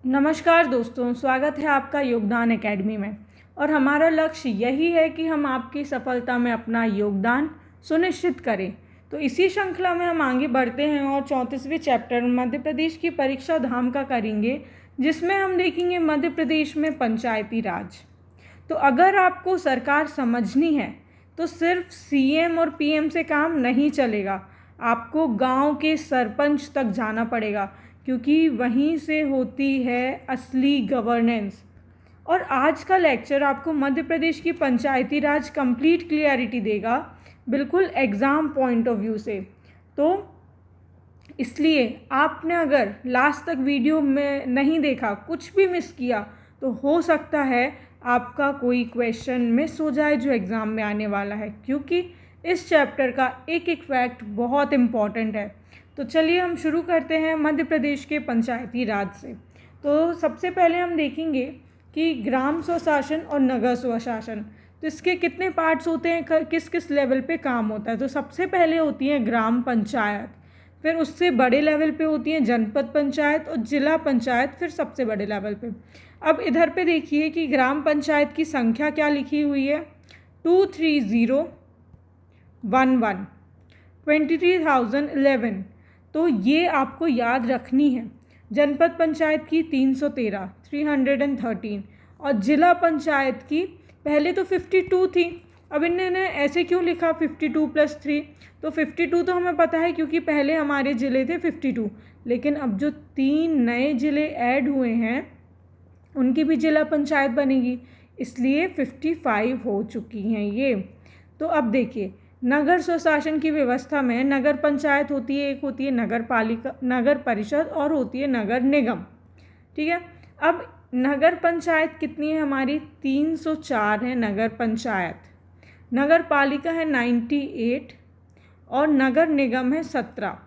नमस्कार दोस्तों, स्वागत है आपका योगदान एकेडमी में। और हमारा लक्ष्य यही है कि हम आपकी सफलता में अपना योगदान सुनिश्चित करें। तो इसी श्रृंखला में हम आगे बढ़ते हैं और 34वें चैप्टर मध्य प्रदेश की परीक्षा धाम का करेंगे, जिसमें हम देखेंगे मध्य प्रदेश में पंचायती राज। तो अगर आपको सरकार समझनी है तो सिर्फ सीएम और पीएम से काम नहीं चलेगा, आपको गांव के सरपंच तक जाना पड़ेगा, क्योंकि वहीं से होती है असली गवर्नेंस। और आज का लेक्चर आपको मध्य प्रदेश की पंचायती राज कंप्लीट क्लियरिटी देगा, बिल्कुल एग्ज़ाम पॉइंट ऑफ व्यू से। तो इसलिए आपने अगर लास्ट तक वीडियो में नहीं देखा, कुछ भी मिस किया, तो हो सकता है आपका कोई क्वेश्चन मिस हो जाए जो एग्ज़ाम में आने वाला है, क्योंकि इस चैप्टर का एक एक फैक्ट बहुत इम्पॉर्टेंट है। तो चलिए हम शुरू करते हैं मध्य प्रदेश के पंचायती राज से। तो सबसे पहले हम देखेंगे कि ग्राम स्वशासन और नगर स्वशासन, तो इसके कितने पार्ट्स होते हैं, किस किस लेवल पे काम होता है। तो सबसे पहले होती है ग्राम पंचायत, फिर उससे बड़े लेवल पे होती है जनपद पंचायत और जिला पंचायत, फिर सबसे बड़े लेवल पे। अब इधर पे देखिए कि ग्राम पंचायत की संख्या क्या लिखी हुई है, 23011 23,011। तो ये आपको याद रखनी है। जनपद पंचायत की 313 313, और जिला पंचायत की पहले तो 52 थी। अब इन्होंने ऐसे क्यों लिखा 52 + 3? तो 52 तो हमें पता है क्योंकि पहले हमारे ज़िले थे 52, लेकिन अब जो 3 नए ज़िले ऐड हुए हैं उनकी भी जिला पंचायत बनेगी, इसलिए 55 हो चुकी हैं ये। तो अब देखिए, नगर स्वशासन की व्यवस्था में नगर पंचायत होती है, एक होती है नगर पालिका, नगर परिषद, और होती है नगर निगम। ठीक है। अब नगर पंचायत कितनी है हमारी, 304 है नगर पंचायत, नगर पालिका है 98 और नगर निगम है 17।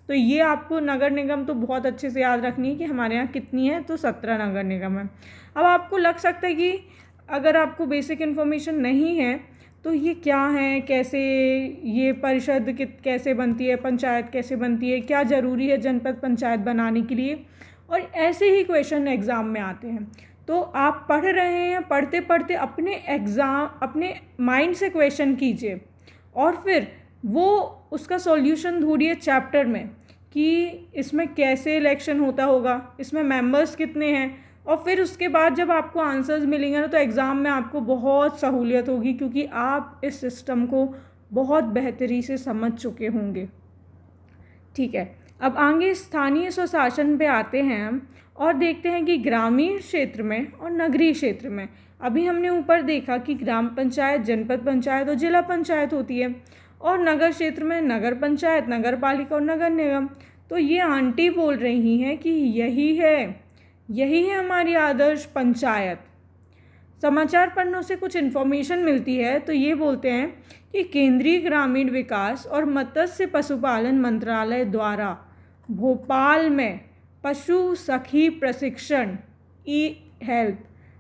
तो ये आपको नगर निगम तो बहुत अच्छे से याद रखनी है कि हमारे यहाँ कितनी है, तो 17 नगर निगम है। अब आपको लग सकता है कि अगर आपको बेसिक इन्फॉर्मेशन नहीं है तो ये क्या है, कैसे ये परिषद कैसे बनती है, पंचायत कैसे बनती है, क्या ज़रूरी है जनपद पंचायत बनाने के लिए, और ऐसे ही क्वेश्चन एग्ज़ाम में आते हैं। तो आप पढ़ रहे हैं, पढ़ते पढ़ते अपने माइंड से क्वेश्चन कीजिए और फिर वो उसका सॉल्यूशन ढूंढिए चैप्टर में कि इसमें कैसे इलेक्शन होता होगा, इसमें मेंबर्स कितने हैं, और फिर उसके बाद जब आपको आंसर्स मिलेंगे ना तो एग्ज़ाम में आपको बहुत सहूलियत होगी, क्योंकि आप इस सिस्टम को बहुत बेहतरी से समझ चुके होंगे। ठीक है। अब आगे स्थानीय स्वशासन पे आते हैं हम और देखते हैं कि ग्रामीण क्षेत्र में और नगरीय क्षेत्र में, अभी हमने ऊपर देखा कि ग्राम पंचायत, जनपद पंचायत और जिला पंचायत होती है, और नगर क्षेत्र में नगर पंचायत, नगर पालिका और नगर निगम। तो ये आंटी बोल रही हैं कि यही है हमारी आदर्श पंचायत। समाचार पन्नों से कुछ इन्फॉर्मेशन मिलती है, तो ये बोलते हैं कि केंद्रीय ग्रामीण विकास और मत्स्य पशुपालन मंत्रालय द्वारा भोपाल में पशु सखी प्रशिक्षण ई-हेल्थ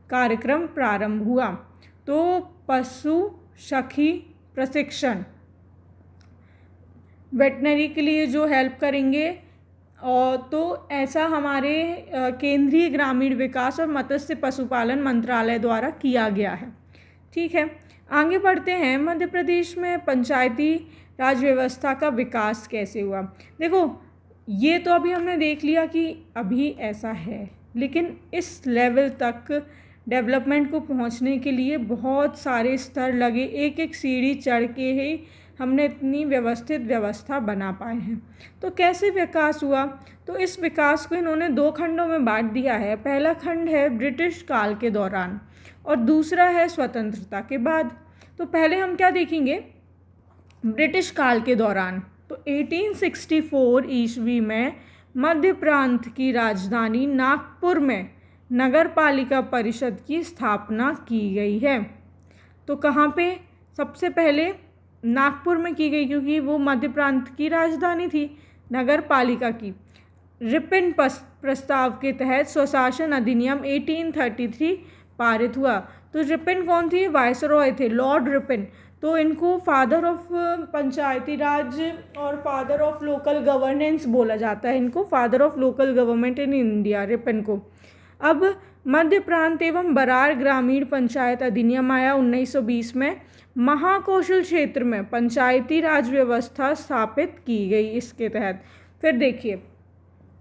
कार्यक्रम प्रारंभ हुआ। तो पशु सखी प्रशिक्षण वेटनरी के लिए जो हेल्प करेंगे, और तो ऐसा हमारे केंद्रीय ग्रामीण विकास और मत्स्य पशुपालन मंत्रालय द्वारा किया गया है। ठीक है। आगे बढ़ते हैं, मध्य प्रदेश में पंचायती राज व्यवस्था का विकास कैसे हुआ। देखो, ये तो अभी हमने देख लिया कि अभी ऐसा है, लेकिन इस लेवल तक डेवलपमेंट को पहुंचने के लिए बहुत सारे स्तर लगे, एक एक सीढ़ी चढ़ के ही हमने इतनी व्यवस्थित व्यवस्था बना पाए हैं। तो कैसे विकास हुआ, तो इस विकास को इन्होंने 2 खंडों में बांट दिया है। पहला खंड है ब्रिटिश काल के दौरान और दूसरा है स्वतंत्रता के बाद। तो पहले हम क्या देखेंगे, ब्रिटिश काल के दौरान। तो 1864 ईस्वी में मध्य प्रांत की राजधानी नागपुर में नगर पालिका परिषद की स्थापना की गई है। तो कहाँ पे, सबसे पहले नागपुर में की गई, क्योंकि वो मध्य प्रांत की राजधानी थी नगर पालिका की। रिपन प्रस्ताव के तहत स्वशासन अधिनियम 1833 पारित हुआ। तो रिपन कौन थी, वायसरॉय थे, लॉर्ड रिपन। तो इनको फादर ऑफ पंचायती राज और फादर ऑफ लोकल गवर्नेंस बोला जाता है, इनको father of local government in India, Ripon को। अब मध्य प्रांत एवं बरार ग्रामीण पंचायत अधिनियम आया 1920 में। महाकौशल क्षेत्र में पंचायती राज व्यवस्था स्थापित की गई इसके तहत। फिर देखिए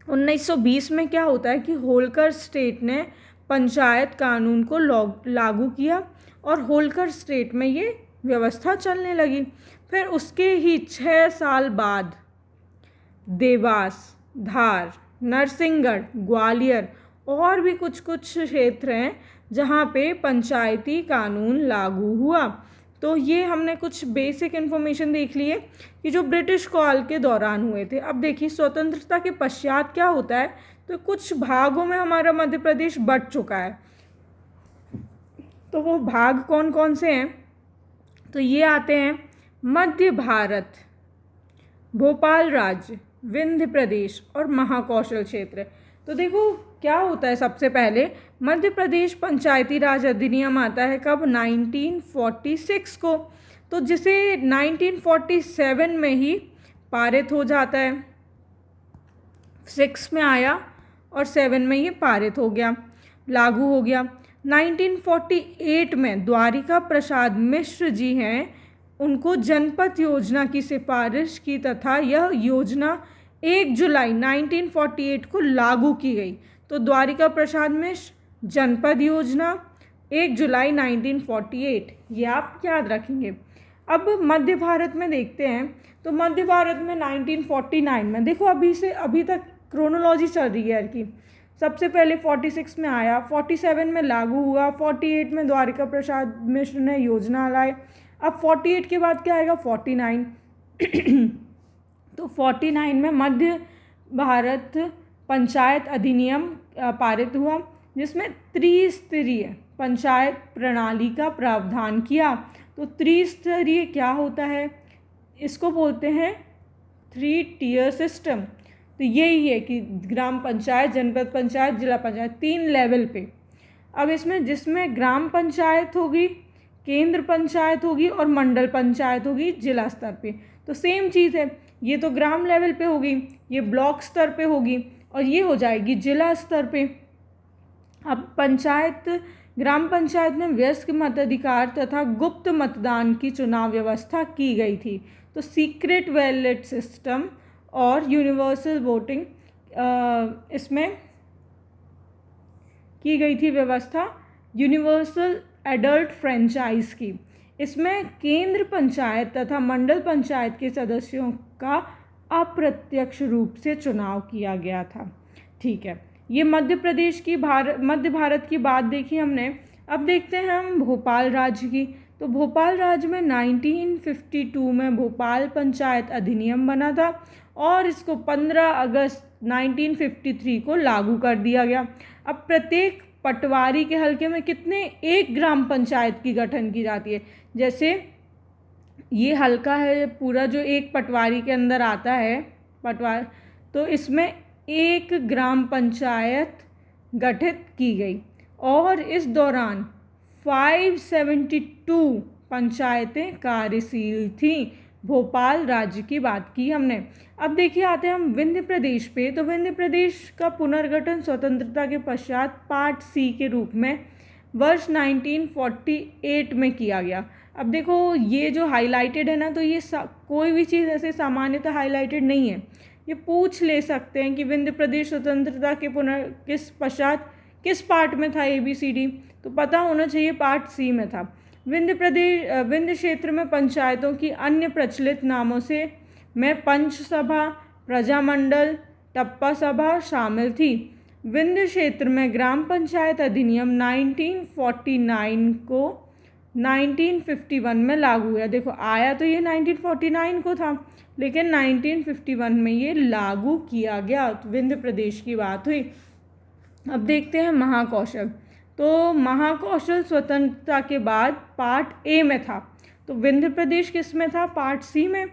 1920 में क्या होता है कि होलकर स्टेट ने पंचायत कानून को लागू किया और होलकर स्टेट में ये व्यवस्था चलने लगी। फिर उसके ही 6 साल बाद देवास, धार, नरसिंहगढ़, ग्वालियर और भी कुछ क्षेत्र हैं जहाँ पे पंचायती कानून लागू हुआ। तो ये हमने कुछ बेसिक इन्फॉर्मेशन देख ली है कि जो ब्रिटिश काल के दौरान हुए थे। अब देखिए स्वतंत्रता के पश्चात क्या होता है, तो कुछ भागों में हमारा मध्य प्रदेश बंट चुका है। तो वो भाग कौन कौन से हैं, तो ये आते हैं मध्य भारत, भोपाल राज्य, विंध्य प्रदेश और महाकौशल क्षेत्र। तो देखो क्या होता है, सबसे पहले मध्य प्रदेश पंचायती राज अधिनियम आता है कब, 1946 को। तो जिसे 1947 में ही पारित हो जाता है, 6 में आया और 7 में ये पारित हो गया, लागू हो गया। 1948 में द्वारिका प्रसाद मिश्र जी हैं, उनको जनपद योजना की सिफारिश की तथा यह योजना 1 जुलाई 1948 को लागू की गई। तो द्वारिका प्रसाद मिश्र जनपद योजना 1 जुलाई 1948, ये आप याद रखेंगे। अब मध्य भारत में देखते हैं, तो मध्य भारत में 1949 में देखो अभी तक क्रोनोलॉजी चल रही है यार की। सबसे पहले 46 में आया, 47 में लागू हुआ, 48 में द्वारिका प्रसाद मिश्र ने योजना लाई। अब 48 के बाद क्या आएगा, 49 तो 49 में मध्य भारत पंचायत अधिनियम पारित हुआ, जिसमें त्रिस्तरीय पंचायत प्रणाली का प्रावधान किया। तो त्रिस्तरीय क्या होता है, इसको बोलते हैं 3 टियर सिस्टम। तो यही है कि ग्राम पंचायत, जनपद पंचायत, जिला पंचायत, 3 लेवल पे। अब इसमें जिसमें ग्राम पंचायत होगी, केंद्र पंचायत होगी और मंडल पंचायत होगी जिला स्तर पे। तो सेम चीज़ है, ये तो ग्राम लेवल पे होगी, ये ब्लॉक स्तर पे होगी और ये हो जाएगी जिला स्तर पे। अब ग्राम पंचायत में वयस्क मताधिकार तथा गुप्त मतदान की चुनाव व्यवस्था की गई थी। तो सीक्रेट बैलेट सिस्टम और यूनिवर्सल वोटिंग इसमें की गई थी व्यवस्था, यूनिवर्सल एडल्ट फ्रेंचाइज की। इसमें केंद्र पंचायत तथा मंडल पंचायत के सदस्यों का अप्रत्यक्ष रूप से चुनाव किया गया था। ठीक है, ये मध्य भारत की बात देखी हमने। अब देखते हैं हम भोपाल राज्य की। तो भोपाल राज्य में 1952 में भोपाल पंचायत अधिनियम बना था और इसको 15 अगस्त 1953 को लागू कर दिया गया। अब प्रत्येक पटवारी के हलके में कितने, 1 ग्राम पंचायत की गठन की जाती है। जैसे ये हलका है पूरा जो एक पटवारी के अंदर आता है, तो इसमें 1 ग्राम पंचायत गठित की गई और इस दौरान 572 पंचायतें कार्यशील थीं। भोपाल राज्य की बात की हमने। अब देखिए आते हैं हम विंध्य प्रदेश पे। तो विंध्य प्रदेश का पुनर्गठन स्वतंत्रता के पश्चात पार्ट सी के रूप में वर्ष 1948 में किया गया। अब देखो ये जो हाईलाइटेड है ना, तो ये कोई भी चीज़ ऐसे सामान्यतः हाईलाइटेड नहीं है। ये पूछ ले सकते हैं कि विंध्य प्रदेश स्वतंत्रता के पश्चात किस पार्ट में था, ABCD, तो पता होना चाहिए पार्ट सी में था। विंध्य क्षेत्र में पंचायतों की अन्य प्रचलित नामों में पंच सभा, प्रजामंडल, टप्पा सभा शामिल थी। विंध्य क्षेत्र में ग्राम पंचायत अधिनियम 1949 को 1951 में लागू हुआ। देखो आया तो ये 1949 को था, लेकिन 1951 में ये लागू किया गया। तो विंध्य प्रदेश की बात हुई। अब देखते हैं महाकौशल। तो महाकौशल स्वतंत्रता के बाद पार्ट ए में था। तो विंध्य प्रदेश किस में था, पार्ट सी में,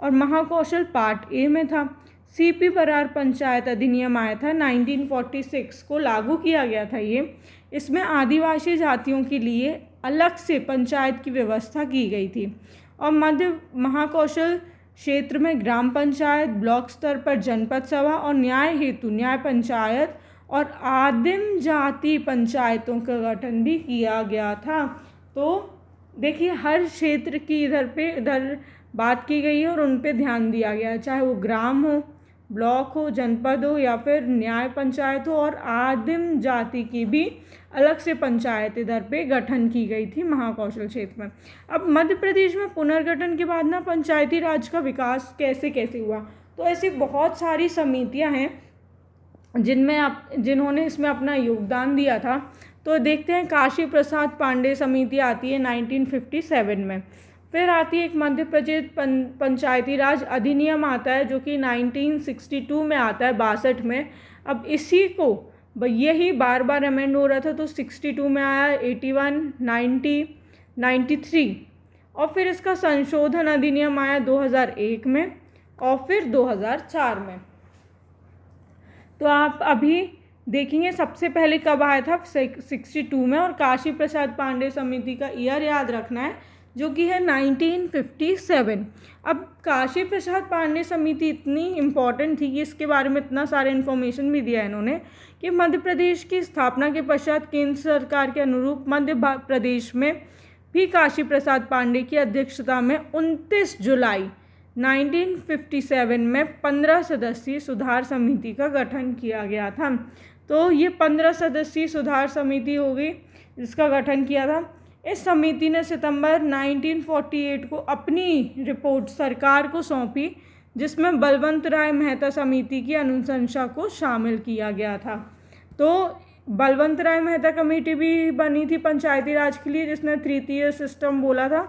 और महाकौशल पार्ट ए में था। CP बरार पंचायत अधिनियम आया था 1946 को, लागू किया गया था ये। इसमें आदिवासी जातियों के लिए अलग से पंचायत की व्यवस्था की गई थी और मध्य महाकौशल क्षेत्र में ग्राम पंचायत, ब्लॉक स्तर पर जनपद सभा और न्याय हेतु न्याय पंचायत और आदिम जाति पंचायतों का गठन भी किया गया था। तो देखिए हर क्षेत्र की इधर बात की गई है और उन पे ध्यान दिया गया है, चाहे वो ग्राम हो, ब्लॉक हो, जनपद हो या फिर न्याय पंचायत हो। और आदिम जाति की भी अलग से पंचायत इधर पे गठन की गई थी महाकौशल क्षेत्र में। अब मध्य प्रदेश में पुनर्गठन के बाद ना पंचायती राज का विकास कैसे कैसे हुआ, तो ऐसी बहुत सारी समितियां हैं जिन्होंने इसमें अपना योगदान दिया था। तो देखते हैं, काशी प्रसाद पांडे समिति आती है 1957 में। फिर आती है एक मध्य प्रदेश पंचायती राज अधिनियम आता है जो कि 1962 में आता है, 62 में। अब इसी को यही बार बार अमेंड हो रहा था, तो 62 में आया, 81, 90, 93 और फिर इसका संशोधन अधिनियम आया 2001 में और फिर 2004 में। तो आप अभी देखेंगे सबसे पहले कब आया था, 62 में। और काशी प्रसाद पांडे समिति का ईयर याद रखना है जो कि है 1957। अब काशी प्रसाद पांडे समिति इतनी इम्पॉर्टेंट थी कि इसके बारे में इतना सारा इन्फॉर्मेशन भी दिया है इन्होंने कि मध्य प्रदेश की स्थापना के पश्चात केंद्र सरकार के अनुरूप मध्य प्रदेश में भी काशी प्रसाद पांडे की अध्यक्षता में 29 जुलाई 1957 में 15 सदस्यीय सुधार समिति का गठन किया गया था। तो ये 15 सदस्यीय सुधार समिति हो गई जिसका गठन किया था। इस समिति ने सितंबर 1948 को अपनी रिपोर्ट सरकार को सौंपी जिसमें बलवंत राय मेहता समिति की अनुशंसा को शामिल किया गया था। तो बलवंत राय मेहता कमेटी भी बनी थी पंचायती राज के लिए जिसने तृतीय सिस्टम बोला था,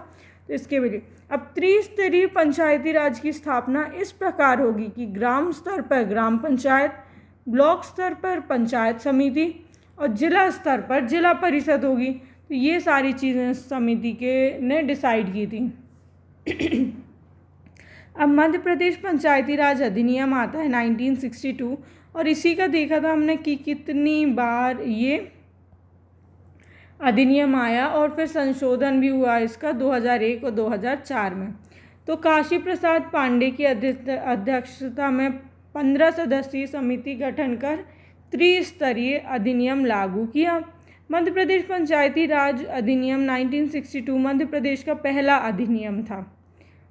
तो इसके लिए अब त्रिस्तरीय पंचायती राज की स्थापना इस प्रकार होगी कि ग्राम स्तर पर ग्राम पंचायत, ब्लॉक स्तर पर पंचायत समिति और जिला स्तर पर जिला परिषद होगी। तो ये सारी चीज़ें समिति के ने डिसाइड की थी। अब मध्य प्रदेश पंचायती राज अधिनियम आता है 1962 और इसी का देखा था हमने कि कितनी बार ये अधिनियम आया और फिर संशोधन भी हुआ इसका 2001 और 2004 में। तो काशी प्रसाद पांडे की अध्यक्षता में 15 सदस्यीय समिति गठन कर त्रिस्तरीय अधिनियम लागू किया। मध्य प्रदेश पंचायती राज अधिनियम 1962 मध्य प्रदेश का पहला अधिनियम था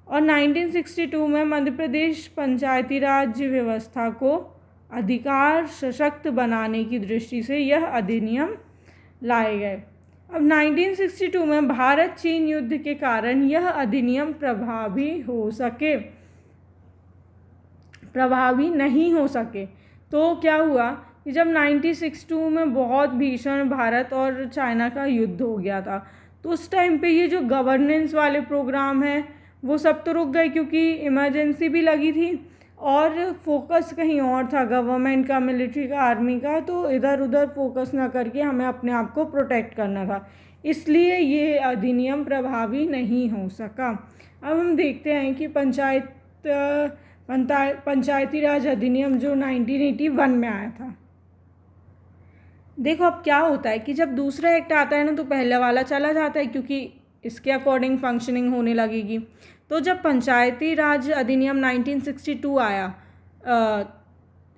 और 1962 में मध्य प्रदेश पंचायती राज व्यवस्था को अधिकार सशक्त बनाने की दृष्टि से यह अधिनियम लाए गए। अब 1962 में भारत चीन युद्ध के कारण यह अधिनियम प्रभावी नहीं हो सके। तो क्या हुआ कि जब 1962 में बहुत भीषण भारत और चाइना का युद्ध हो गया था, तो उस टाइम पे ये जो गवर्नेंस वाले प्रोग्राम हैं वो सब तो रुक गए क्योंकि इमरजेंसी भी लगी थी और फोकस कहीं और था, गवर्नमेंट का, मिलिट्री का, आर्मी का। तो इधर उधर फोकस ना करके हमें अपने आप को प्रोटेक्ट करना था, इसलिए ये अधिनियम प्रभावी नहीं हो सका। अब हम देखते हैं कि पंचायती राज अधिनियम जो 1981 में आया था। देखो अब क्या होता है कि जब दूसरा एक्ट आता है ना तो पहले वाला चला जाता है क्योंकि इसके अकॉर्डिंग फंक्शनिंग होने लगेगी। तो जब पंचायती राज अधिनियम 1962 आया,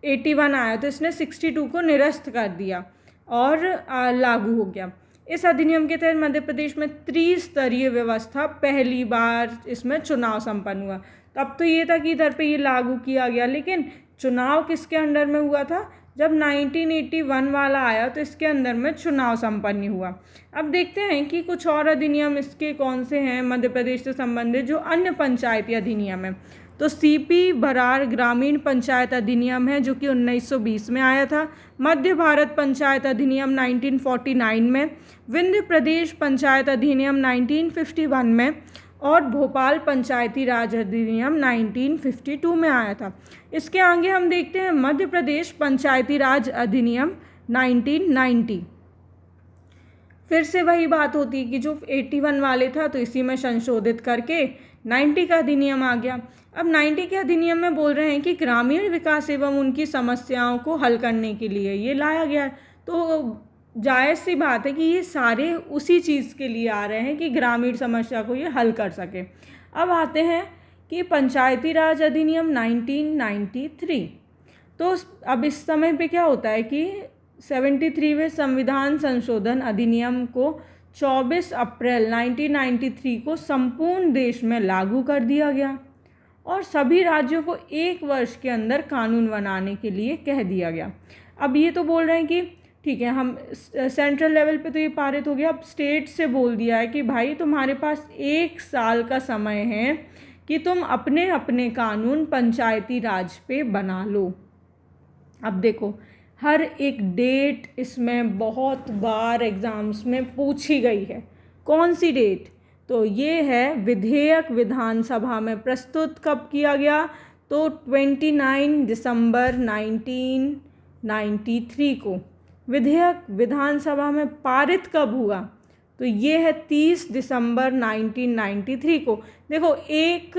81 आया, तो इसने 62 को निरस्त कर दिया और लागू हो गया। इस अधिनियम के तहत मध्य प्रदेश में त्रिस्तरीय व्यवस्था पहली बार इसमें चुनाव संपन्न हुआ। तब तो ये था कि इधर पे ये लागू किया गया, लेकिन चुनाव किसके अंडर में हुआ था? जब 1981 वाला आया तो इसके अंदर में चुनाव संपन्न हुआ। अब देखते हैं कि कुछ और अधिनियम इसके कौन से हैं मध्य प्रदेश से संबंधित जो अन्य पंचायती अधिनियम है। तो सीपी बरार ग्रामीण पंचायत अधिनियम है जो कि 1920 में आया था, मध्य भारत पंचायत अधिनियम 1949 में, विंध्य प्रदेश पंचायत अधिनियम 1951 में और भोपाल पंचायती राज अधिनियम 1952 में आया था। इसके आगे हम देखते हैं मध्य प्रदेश पंचायती राज अधिनियम 1990। फिर से वही बात होती है कि जो 81 वाले था तो इसी में संशोधित करके 90 का अधिनियम आ गया। अब 90 के अधिनियम में बोल रहे हैं कि ग्रामीण विकास एवं उनकी समस्याओं को हल करने के लिए ये लाया गया। तो जायज़ सी बात है कि ये सारे उसी चीज़ के लिए आ रहे हैं कि ग्रामीण समस्या को ये हल कर सके। अब आते हैं कि पंचायती राज अधिनियम 1993। तो अब इस समय पे क्या होता है कि 73वें संविधान संशोधन अधिनियम को 24 अप्रैल 1993 को संपूर्ण देश में लागू कर दिया गया और सभी राज्यों को 1 वर्ष के अंदर कानून बनाने के लिए कह दिया गया। अब ये तो बोल रहे हैं कि ठीक है, हम सेंट्रल लेवल पे तो ये पारित हो गया, अब स्टेट से बोल दिया है कि भाई तुम्हारे पास 1 साल का समय है कि तुम अपने अपने कानून पंचायती राज पे बना लो। अब देखो, हर एक डेट इसमें बहुत बार एग्ज़ाम्स में पूछी गई है। कौन सी डेट? तो ये है विधेयक विधानसभा में प्रस्तुत कब किया गया, तो 29 दिसंबर 1993 को। विधेयक विधानसभा में पारित कब हुआ, तो ये है 30 दिसंबर 1993 को। देखो एक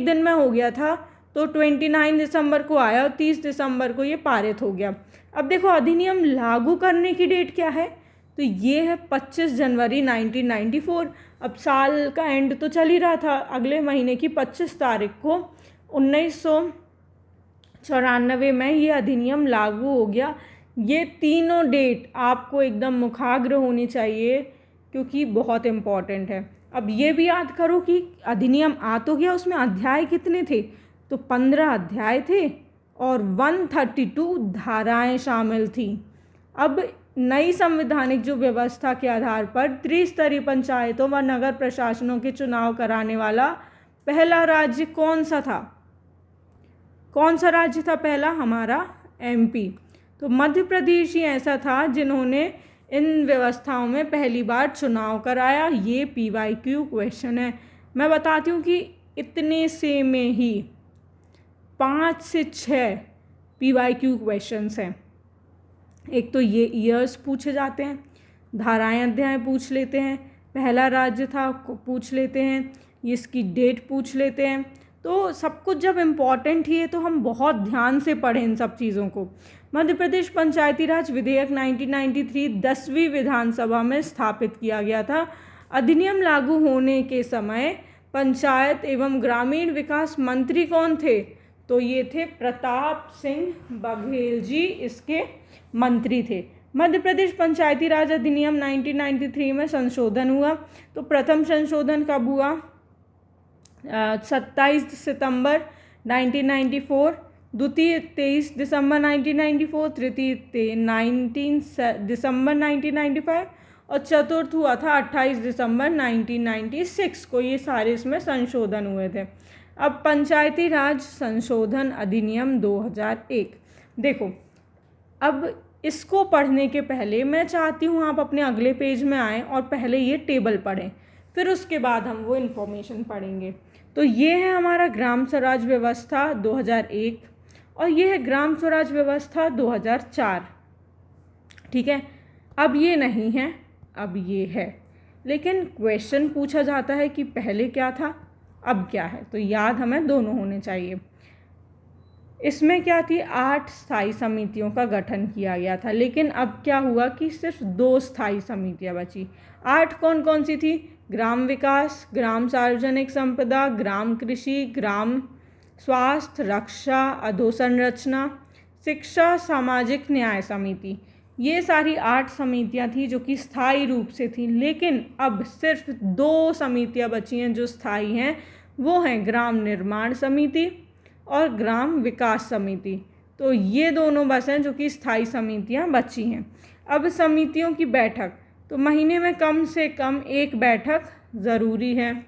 दिन में हो गया था, तो 29 दिसंबर को आया और 30 दिसंबर को ये पारित हो गया। अब देखो अधिनियम लागू करने की डेट क्या है, तो ये है 25 जनवरी 1994। अब साल का एंड तो चल ही रहा था, अगले महीने की 25 तारीख को 1994 में ये अधिनियम लागू हो गया। ये तीनों डेट आपको एकदम मुखाग्र होनी चाहिए क्योंकि बहुत इम्पॉर्टेंट है। अब ये भी याद करो कि अधिनियम आ तो गया, उसमें अध्याय कितने थे, तो 15 अध्याय थे और 132 धाराएं शामिल थी। अब नई संवैधानिक जो व्यवस्था के आधार पर त्रिस्तरीय पंचायतों व नगर प्रशासनों के चुनाव कराने वाला पहला राज्य कौन सा था? कौन सा राज्य था पहला? हमारा एमपी। तो मध्य प्रदेश ही ऐसा था जिन्होंने इन व्यवस्थाओं में पहली बार चुनाव कराया। ये PYQ क्वेश्चन है। मैं बताती हूँ कि इतने से में ही 5 से 6 PYQ क्वेश्चंस हैं। एक तो ये ईयर्स पूछे जाते हैं, धाराएं अध्याय पूछ लेते हैं, पहला राज्य था पूछ लेते हैं, इसकी डेट पूछ लेते हैं। तो सब कुछ जब इम्पॉर्टेंट ही है तो हम बहुत ध्यान से पढ़ें इन सब चीज़ों को। मध्य प्रदेश पंचायती राज विधेयक 1993 10वीं विधानसभा में स्थापित किया गया था। अधिनियम लागू होने के समय पंचायत एवं ग्रामीण विकास मंत्री कौन थे? तो ये थे प्रताप सिंह बघेल जी, इसके मंत्री थे। मध्य प्रदेश पंचायती राज अधिनियम 1993 में संशोधन हुआ। तो प्रथम संशोधन कब हुआ? 27 सितंबर 1994, द्वितीय 23 दिसंबर 1994, तृतीय 19 दिसंबर 1995 और चतुर्थ हुआ था 28 दिसंबर 1996 को। ये सारे इसमें संशोधन हुए थे। अब पंचायती राज संशोधन अधिनियम 2001। देखो, अब इसको पढ़ने के पहले मैं चाहती हूँ आप अपने अगले पेज में आएँ और पहले ये टेबल पढ़ें, फिर उसके बाद हम वो इन्फॉर्मेशन पढ़ेंगे। तो ये है हमारा ग्राम स्वराज व्यवस्था 2001 और ये है ग्राम स्वराज व्यवस्था 2004। ठीक है, अब ये नहीं है, अब ये है। लेकिन क्वेश्चन पूछा जाता है कि पहले क्या था, अब क्या है, तो याद हमें दोनों होने चाहिए। इसमें क्या थी? 8 स्थायी समितियों का गठन किया गया था, लेकिन अब क्या हुआ कि सिर्फ 2 स्थायी समितियां बची। 8 कौन कौन सी थी? ग्राम विकास, ग्राम सार्वजनिक संपदा, ग्राम कृषि, ग्राम स्वास्थ्य, रक्षा, अधोसंरचना, शिक्षा, सामाजिक न्याय समिति। ये सारी 8 समितियां थी जो कि स्थायी रूप से थी। लेकिन अब सिर्फ 2 समितियां बची हैं जो स्थायी हैं, वो हैं ग्राम निर्माण समिति और ग्राम विकास समिति। तो ये दोनों बस हैं जो कि स्थायी समितियां बची हैं। अब समितियों की बैठक, तो महीने में कम से कम 1 बैठक ज़रूरी है।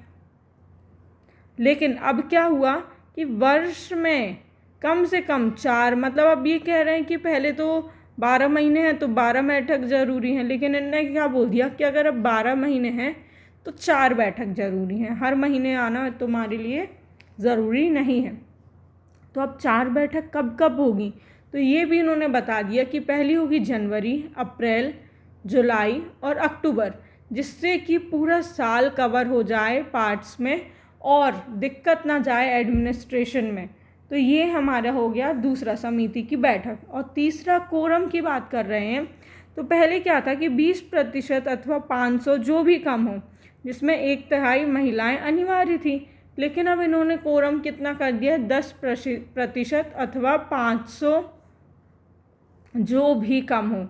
लेकिन अब क्या हुआ कि वर्ष में कम से कम 4, मतलब अब ये कह रहे हैं कि पहले तो 12 महीने हैं तो 12 बैठक ज़रूरी हैं, लेकिन इन्होंने क्या बोल दिया कि अगर अब 12 महीने हैं तो 4 बैठक ज़रूरी हैं। हर महीने आना तुम्हारे लिए ज़रूरी नहीं है। तो अब 4 बैठक कब कब होगी, तो ये भी इन्होंने बता दिया कि पहली होगी जनवरी, अप्रैल, जुलाई और अक्टूबर, जिससे कि पूरा साल कवर हो जाए पार्ट्स में और दिक्कत ना जाए एडमिनिस्ट्रेशन में। तो ये हमारा हो गया दूसरा समिति की बैठक। और तीसरा कोरम की बात कर रहे हैं, तो पहले क्या था कि 20% अथवा 500 जो भी कम हो, जिसमें 1/3 महिलाएं अनिवार्य थी। लेकिन अब इन्होंने कोरम कितना कर दिया? 10% अथवा 500 जो भी कम हो,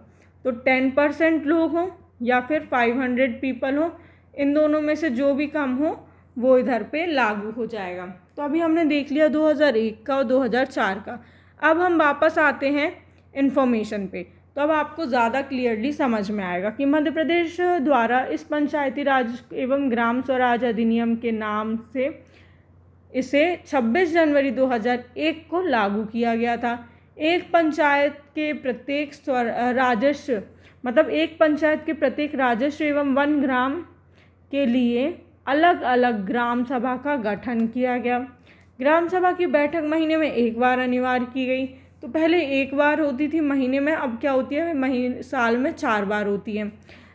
तो 10% लोग हों या फिर 500 पीपल हो, इन दोनों में से जो भी कम हो वो इधर पे लागू हो जाएगा। तो अभी हमने देख लिया 2001 का और 2004 का। अब हम वापस आते हैं इन्फॉर्मेशन पे, तो अब आपको ज़्यादा क्लियरली समझ में आएगा कि मध्य प्रदेश द्वारा इस पंचायती राज एवं ग्राम स्वराज अधिनियम के नाम से इसे 26 जनवरी 2001 को लागू किया गया था। एक पंचायत के प्रत्येक राजस्व एक पंचायत के प्रत्येक राजस्व एवं वन ग्राम के लिए अलग अलग ग्राम सभा का गठन किया गया। ग्राम सभा की बैठक महीने में एक बार अनिवार्य की गई। तो पहले एक बार होती थी महीने में, अब क्या होती है, साल में 4 बार होती है।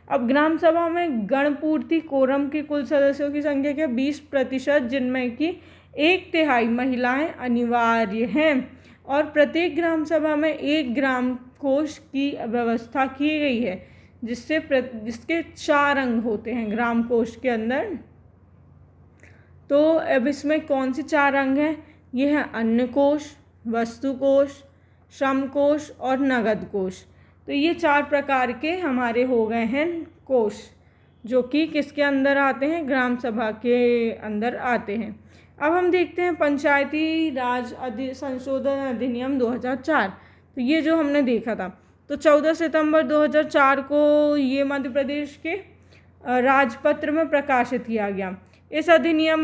अब ग्राम सभा में गणपूर्ति कोरम के कुल सदस्यों की संख्या क्या 20%, जिनमें कि 1/3 महिलाएं अनिवार्य हैं। और प्रत्येक ग्राम सभा में एक ग्राम कोष की व्यवस्था की गई है, जिसके 4 अंग होते हैं ग्राम कोष के अंदर। तो अब इसमें कौन से 4 अंग हैं? ये है अन्न कोष, वस्तु कोष, श्रम कोष और नगद कोष। तो ये 4 प्रकार के हमारे हो गए हैं कोष, जो कि किसके अंदर आते हैं? ग्राम सभा के अंदर आते हैं। अब हम देखते हैं पंचायती राज संशोधन अधिनियम 2004। तो ये जो हमने देखा था, तो 14 सितंबर 2004 को ये मध्य प्रदेश के राजपत्र में प्रकाशित किया गया। इस अधिनियम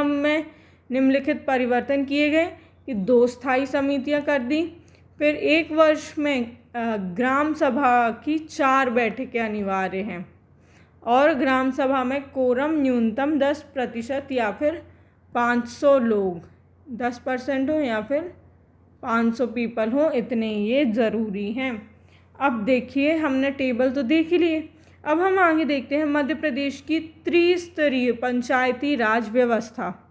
में निम्नलिखित परिवर्तन किए गए कि 2 स्थायी समितियां कर दी, फिर 1 वर्ष में ग्राम सभा की 4 बैठकें अनिवार्य हैं, और ग्राम सभा में कोरम न्यूनतम 10% या फिर 500 लोग, 10% हो या फिर 500 पीपल हो, इतने ये ज़रूरी हैं। अब देखिए हमने टेबल तो देख ही लिए, अब हम आगे देखते हैं मध्य प्रदेश की त्रिस्तरीय पंचायती राज व्यवस्था।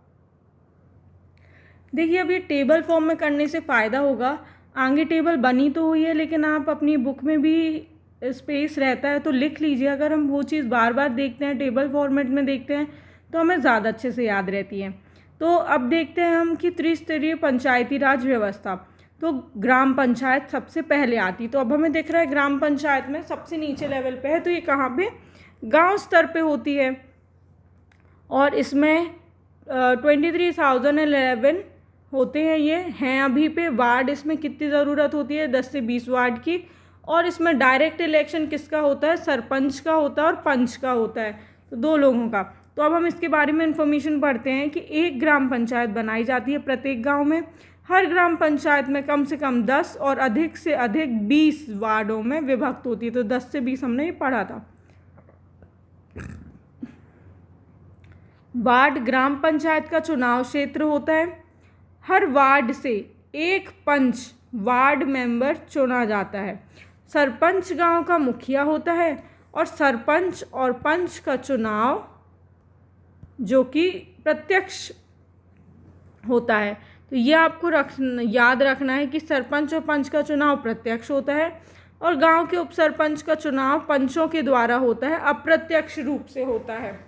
देखिए अब ये टेबल फॉर्म में करने से फ़ायदा होगा, आगे टेबल बनी तो हुई है लेकिन आप अपनी बुक में भी स्पेस रहता है तो लिख लीजिए। अगर हम वो चीज़ बार बार देखते हैं, टेबल फॉर्मेट में देखते हैं, तो हमें ज़्यादा अच्छे से याद रहती है। तो अब देखते हैं हम कि त्रिस्तरीय पंचायती राज व्यवस्था। तो ग्राम पंचायत सबसे पहले आती, तो अब हमें दिख रहा है ग्राम पंचायत में सबसे नीचे लेवल पे है, तो ये कहाँ पे? गांव स्तर पे होती है, और इसमें 23,011 होते हैं, ये हैं अभी पे। वार्ड इसमें कितनी ज़रूरत होती है? 10 से 20 वार्ड की। और इसमें डायरेक्ट इलेक्शन किसका होता है? सरपंच का होता है और पंच का होता है, तो 2 लोगों का। तो अब हम इसके बारे में इन्फॉर्मेशन पढ़ते हैं कि एक ग्राम पंचायत बनाई जाती है प्रत्येक गांव में। हर ग्राम पंचायत में कम से कम 10 और अधिक से अधिक 20 वार्डों में विभक्त होती है। तो 10 से 20 हमने ये पढ़ा था। वार्ड ग्राम पंचायत का चुनाव क्षेत्र होता है। हर वार्ड से एक पंच वार्ड मेंबर चुना जाता है। सरपंच गांव का मुखिया होता है, और सरपंच और पंच का चुनाव जो कि प्रत्यक्ष होता है। तो ये आपको याद रखना है कि सरपंच और पंच का चुनाव प्रत्यक्ष होता है, और गांव के उप सरपंच का चुनाव पंचों के द्वारा होता है, अप्रत्यक्ष रूप से होता है।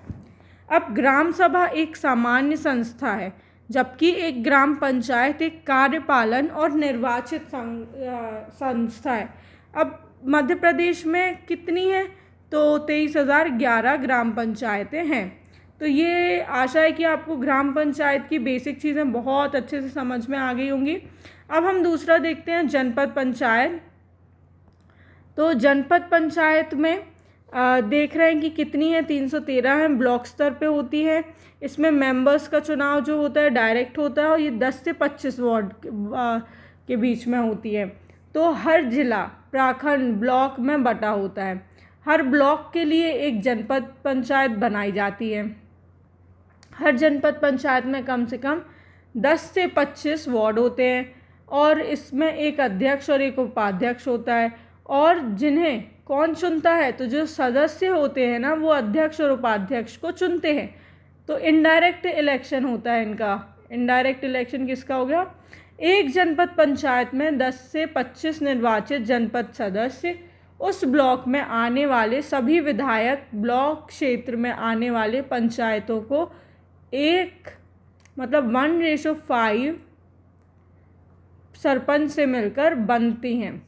अब ग्राम सभा एक सामान्य संस्था है, जबकि एक ग्राम पंचायत एक कार्यपालन और निर्वाचित संस्था है। अब मध्य प्रदेश में कितनी है? तो 23,011 ग्राम पंचायतें हैं। तो ये आशा है कि आपको ग्राम पंचायत की बेसिक चीज़ें बहुत अच्छे से समझ में आ गई होंगी। अब हम दूसरा देखते हैं जनपद पंचायत। तो जनपद पंचायत में देख रहे हैं कि कितनी है? 313 है, ब्लॉक स्तर पे होती है। इसमें मेंबर्स का चुनाव जो होता है डायरेक्ट होता है, और ये 10 से 25 वार्ड के बीच में होती है। तो हर जिला प्रखंड ब्लॉक में बटा होता है। हर ब्लॉक के लिए एक जनपद पंचायत बनाई जाती है। हर जनपद पंचायत में कम से कम 10 से 25 वार्ड होते हैं, और इसमें एक अध्यक्ष और एक उपाध्यक्ष होता है। और जिन्हें कौन चुनता है? तो जो सदस्य होते हैं ना, वो अध्यक्ष और उपाध्यक्ष को चुनते हैं। तो इनडायरेक्ट इलेक्शन होता है इनका। इनडायरेक्ट इलेक्शन किसका हो गया? एक जनपद पंचायत में 10 से 25 निर्वाचित जनपद सदस्य उस ब्लॉक में आने वाले सभी विधायक ब्लॉक क्षेत्र में आने वाले पंचायतों को 1:5 सरपंच से मिलकर बनती हैं।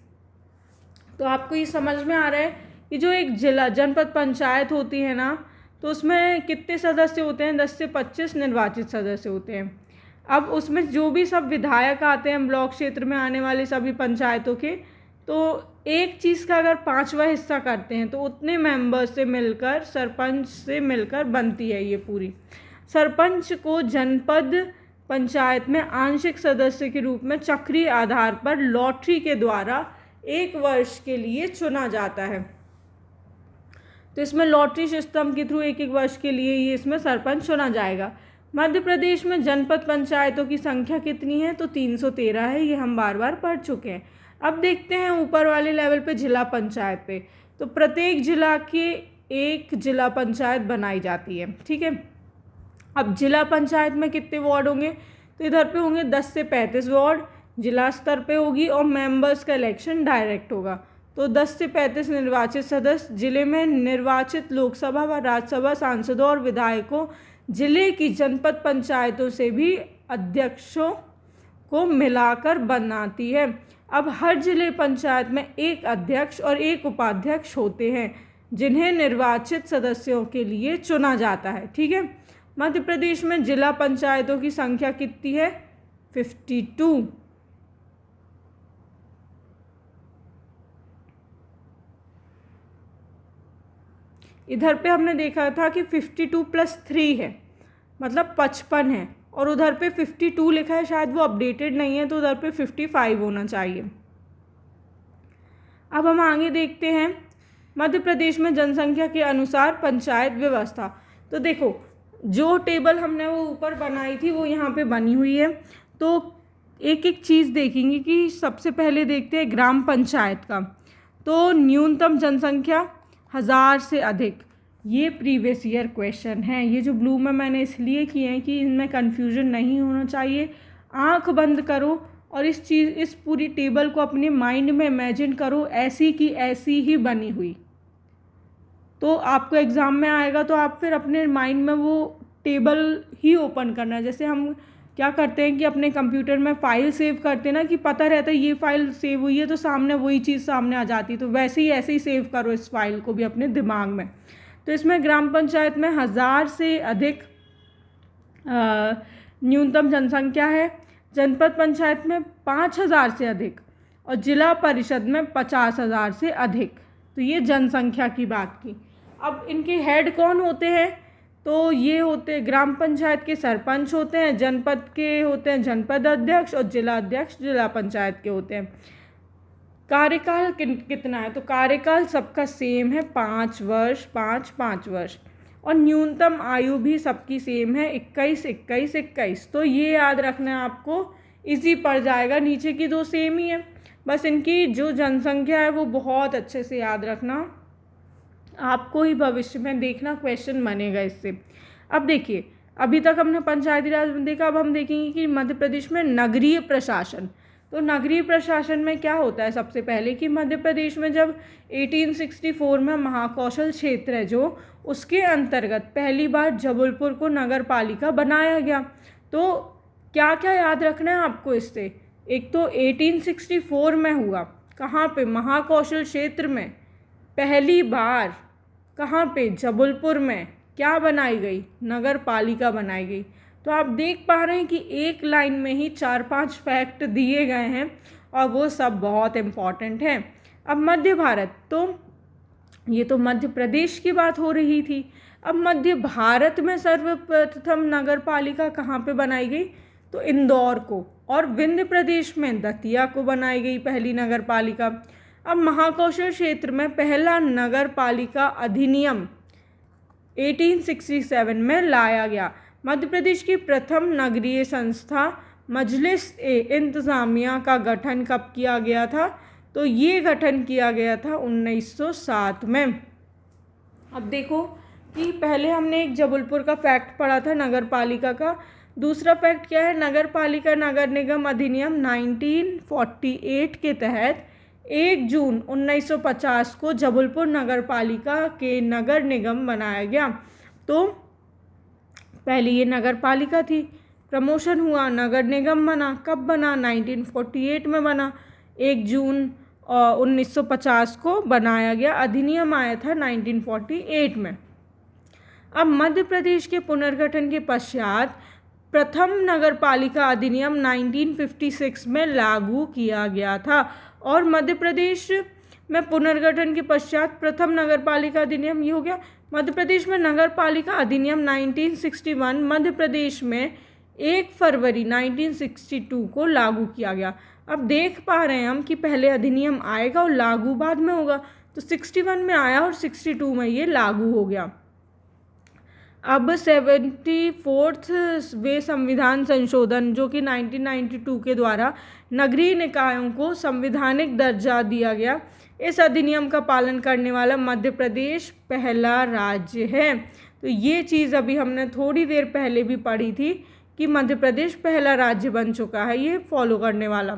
तो आपको ये समझ में आ रहा है कि जो एक जिला जनपद पंचायत होती है ना, तो उसमें कितने सदस्य होते हैं? 10 से 25 निर्वाचित सदस्य होते हैं। अब उसमें जो भी सब विधायक आते हैं ब्लॉक क्षेत्र में आने वाले सभी पंचायतों के, तो एक चीज़ का अगर 5वां हिस्सा करते हैं तो उतने मेंबर्स से मिलकर, सरपंच से मिलकर बनती है ये पूरी। सरपंच को जनपद पंचायत में आंशिक सदस्य के रूप में चक्रीय आधार पर लॉटरी के द्वारा 1 वर्ष के लिए चुना जाता है। तो इसमें लॉटरी सिस्टम के थ्रू 1 वर्ष के लिए ये इसमें सरपंच चुना जाएगा। मध्य प्रदेश में जनपद पंचायतों की संख्या कितनी है? तो 313 है। ये हम बार बार पढ़ चुके हैं। अब देखते हैं ऊपर वाले लेवल पे जिला पंचायत पे। तो प्रत्येक जिला के एक जिला पंचायत बनाई जाती है, ठीक है। अब जिला पंचायत में कितने वार्ड होंगे? तो इधर पे होंगे 10 से 35 वार्ड, जिला स्तर पे होगी, और मेंबर्स का इलेक्शन डायरेक्ट होगा। तो 10 से 35 निर्वाचित सदस्य। जिले में निर्वाचित लोकसभा व राज्यसभा सांसदों और विधायकों जिले की जनपद पंचायतों से भी अध्यक्षों को मिलाकर बनाती है। अब हर जिले पंचायत में एक अध्यक्ष और एक उपाध्यक्ष होते हैं, जिन्हें निर्वाचित सदस्यों के लिए चुना जाता है, ठीक है। मध्य प्रदेश में जिला पंचायतों की संख्या कितनी है? 52। इधर पे हमने देखा था कि 52 + 3 है, मतलब 55 है, और उधर पे 52 लिखा है, शायद वो अपडेटेड नहीं है, तो उधर पे 55 होना चाहिए। अब हम आगे देखते हैं मध्य प्रदेश में जनसंख्या के अनुसार पंचायत व्यवस्था। तो देखो, जो टेबल हमने वो ऊपर बनाई थी वो यहाँ पे बनी हुई है। तो एक एक चीज़ देखेंगे कि सबसे पहले देखते हैं ग्राम पंचायत का। तो न्यूनतम जनसंख्या 1000 से अधिक, ये प्रीवियस ईयर क्वेश्चन है। ये जो ब्लू में मैंने इसलिए किए हैं कि इनमें कन्फ्यूजन नहीं होना चाहिए। आंख बंद करो और इस पूरी टेबल को अपने माइंड में इमेजिन करो, ऐसी की ऐसी ही बनी हुई। तो आपको एग्ज़ाम में आएगा तो आप फिर अपने माइंड में वो टेबल ही ओपन करना है। जैसे हम क्या करते हैं कि अपने कंप्यूटर में फ़ाइल सेव करते हैं ना, कि पता रहता है ये फ़ाइल सेव हुई है तो सामने वही चीज़ सामने आ जाती है। तो वैसे ही ऐसे ही सेव करो इस फाइल को भी अपने दिमाग में। तो इसमें ग्राम पंचायत में 1000 से अधिक न्यूनतम जनसंख्या है, जनपद पंचायत में 5000 से अधिक, और जिला परिषद में 50,000 से अधिक। तो ये जनसंख्या की बात की। अब इनके हेड कौन होते हैं? तो ये होते ग्राम पंचायत के सरपंच होते हैं, जनपद के होते हैं जनपद अध्यक्ष, और जिला अध्यक्ष जिला पंचायत के होते हैं। कार्यकाल कितना है? तो कार्यकाल सबका सेम है, 5 वर्ष, 5 वर्ष, और न्यूनतम आयु भी सबकी सेम है, 21, 21, 21। तो ये याद रखना है आपको, इजी पड़ जाएगा। नीचे की 2 सेम ही है, बस इनकी जो जनसंख्या है वो बहुत अच्छे से याद रखना, आपको ही भविष्य में देखना क्वेश्चन बनेगा इससे। अब देखिए, अभी तक हमने पंचायती राज में देखा, अब हम देखेंगे कि मध्य प्रदेश में नगरीय प्रशासन। तो नगरीय प्रशासन में क्या होता है? सबसे पहले कि मध्य प्रदेश में जब 1864 में महाकौशल क्षेत्र है जो, उसके अंतर्गत पहली बार जबलपुर को नगर पालिका बनाया गया। तो क्या क्या याद रखना है आपको इससे? एक तो 1864 में हुआ, कहाँ पे? महाकौशल क्षेत्र में पहली बार। कहाँ पे? जबलपुर में। क्या बनाई गई? नगर पालिका बनाई गई। तो आप देख पा रहे हैं कि एक लाइन में ही 4-5 फैक्ट दिए गए हैं, और वो सब बहुत इम्पॉर्टेंट हैं। अब मध्य भारत, तो ये तो मध्य प्रदेश की बात हो रही थी। अब मध्य भारत में सर्वप्रथम नगर पालिका कहाँ पे बनाई गई? तो इंदौर को, और विंध्य प्रदेश में दतिया को बनाई गई पहली नगर पालिका। अब महाकौशल क्षेत्र में पहला नगर पालिका अधिनियम 1867 में लाया गया। मध्य प्रदेश की प्रथम नगरीय संस्था मजलिस-ए-इंतज़ामिया का गठन कब किया गया था? तो ये गठन किया गया था 1907 में। अब देखो कि पहले हमने एक जबलपुर का फैक्ट पढ़ा था नगर पालिका का। दूसरा फैक्ट क्या है? नगर पालिका नगर निगम अधिनियम 1948 के तहत 1 जून 1950 को जबलपुर नगर पालिका के नगर निगम बनाया गया। तो पहले ये नगर पालिका थी। प्रमोशन हुआ, नगर निगम बना। कब बना? 1948 में बना। 1 जून 1950 को बनाया गया। अधिनियम आया था 1948 में। अब मध्य प्रदेश के पुनर्गठन के पश्चात प्रथम नगर पालिका अधिनियम 1956 में लागू किया गया था। और मध्य प्रदेश में पुनर्गठन के पश्चात प्रथम नगर पालिका अधिनियम ये हो गया। मध्य प्रदेश में नगर पालिका अधिनियम 1961 मध्य प्रदेश में 1 फरवरी 1962 को लागू किया गया। अब देख पा रहे हैं हम कि पहले अधिनियम आएगा और लागू बाद में होगा। तो 61 में आया और 62 में ये लागू हो गया। अब 74th वे संविधान संशोधन जो कि 1992 के द्वारा नगरीय निकायों को संवैधानिक दर्जा दिया गया, इस अधिनियम का पालन करने वाला मध्य प्रदेश पहला राज्य है। तो ये चीज़ अभी हमने थोड़ी देर पहले भी पढ़ी थी कि मध्य प्रदेश पहला राज्य बन चुका है ये फॉलो करने वाला।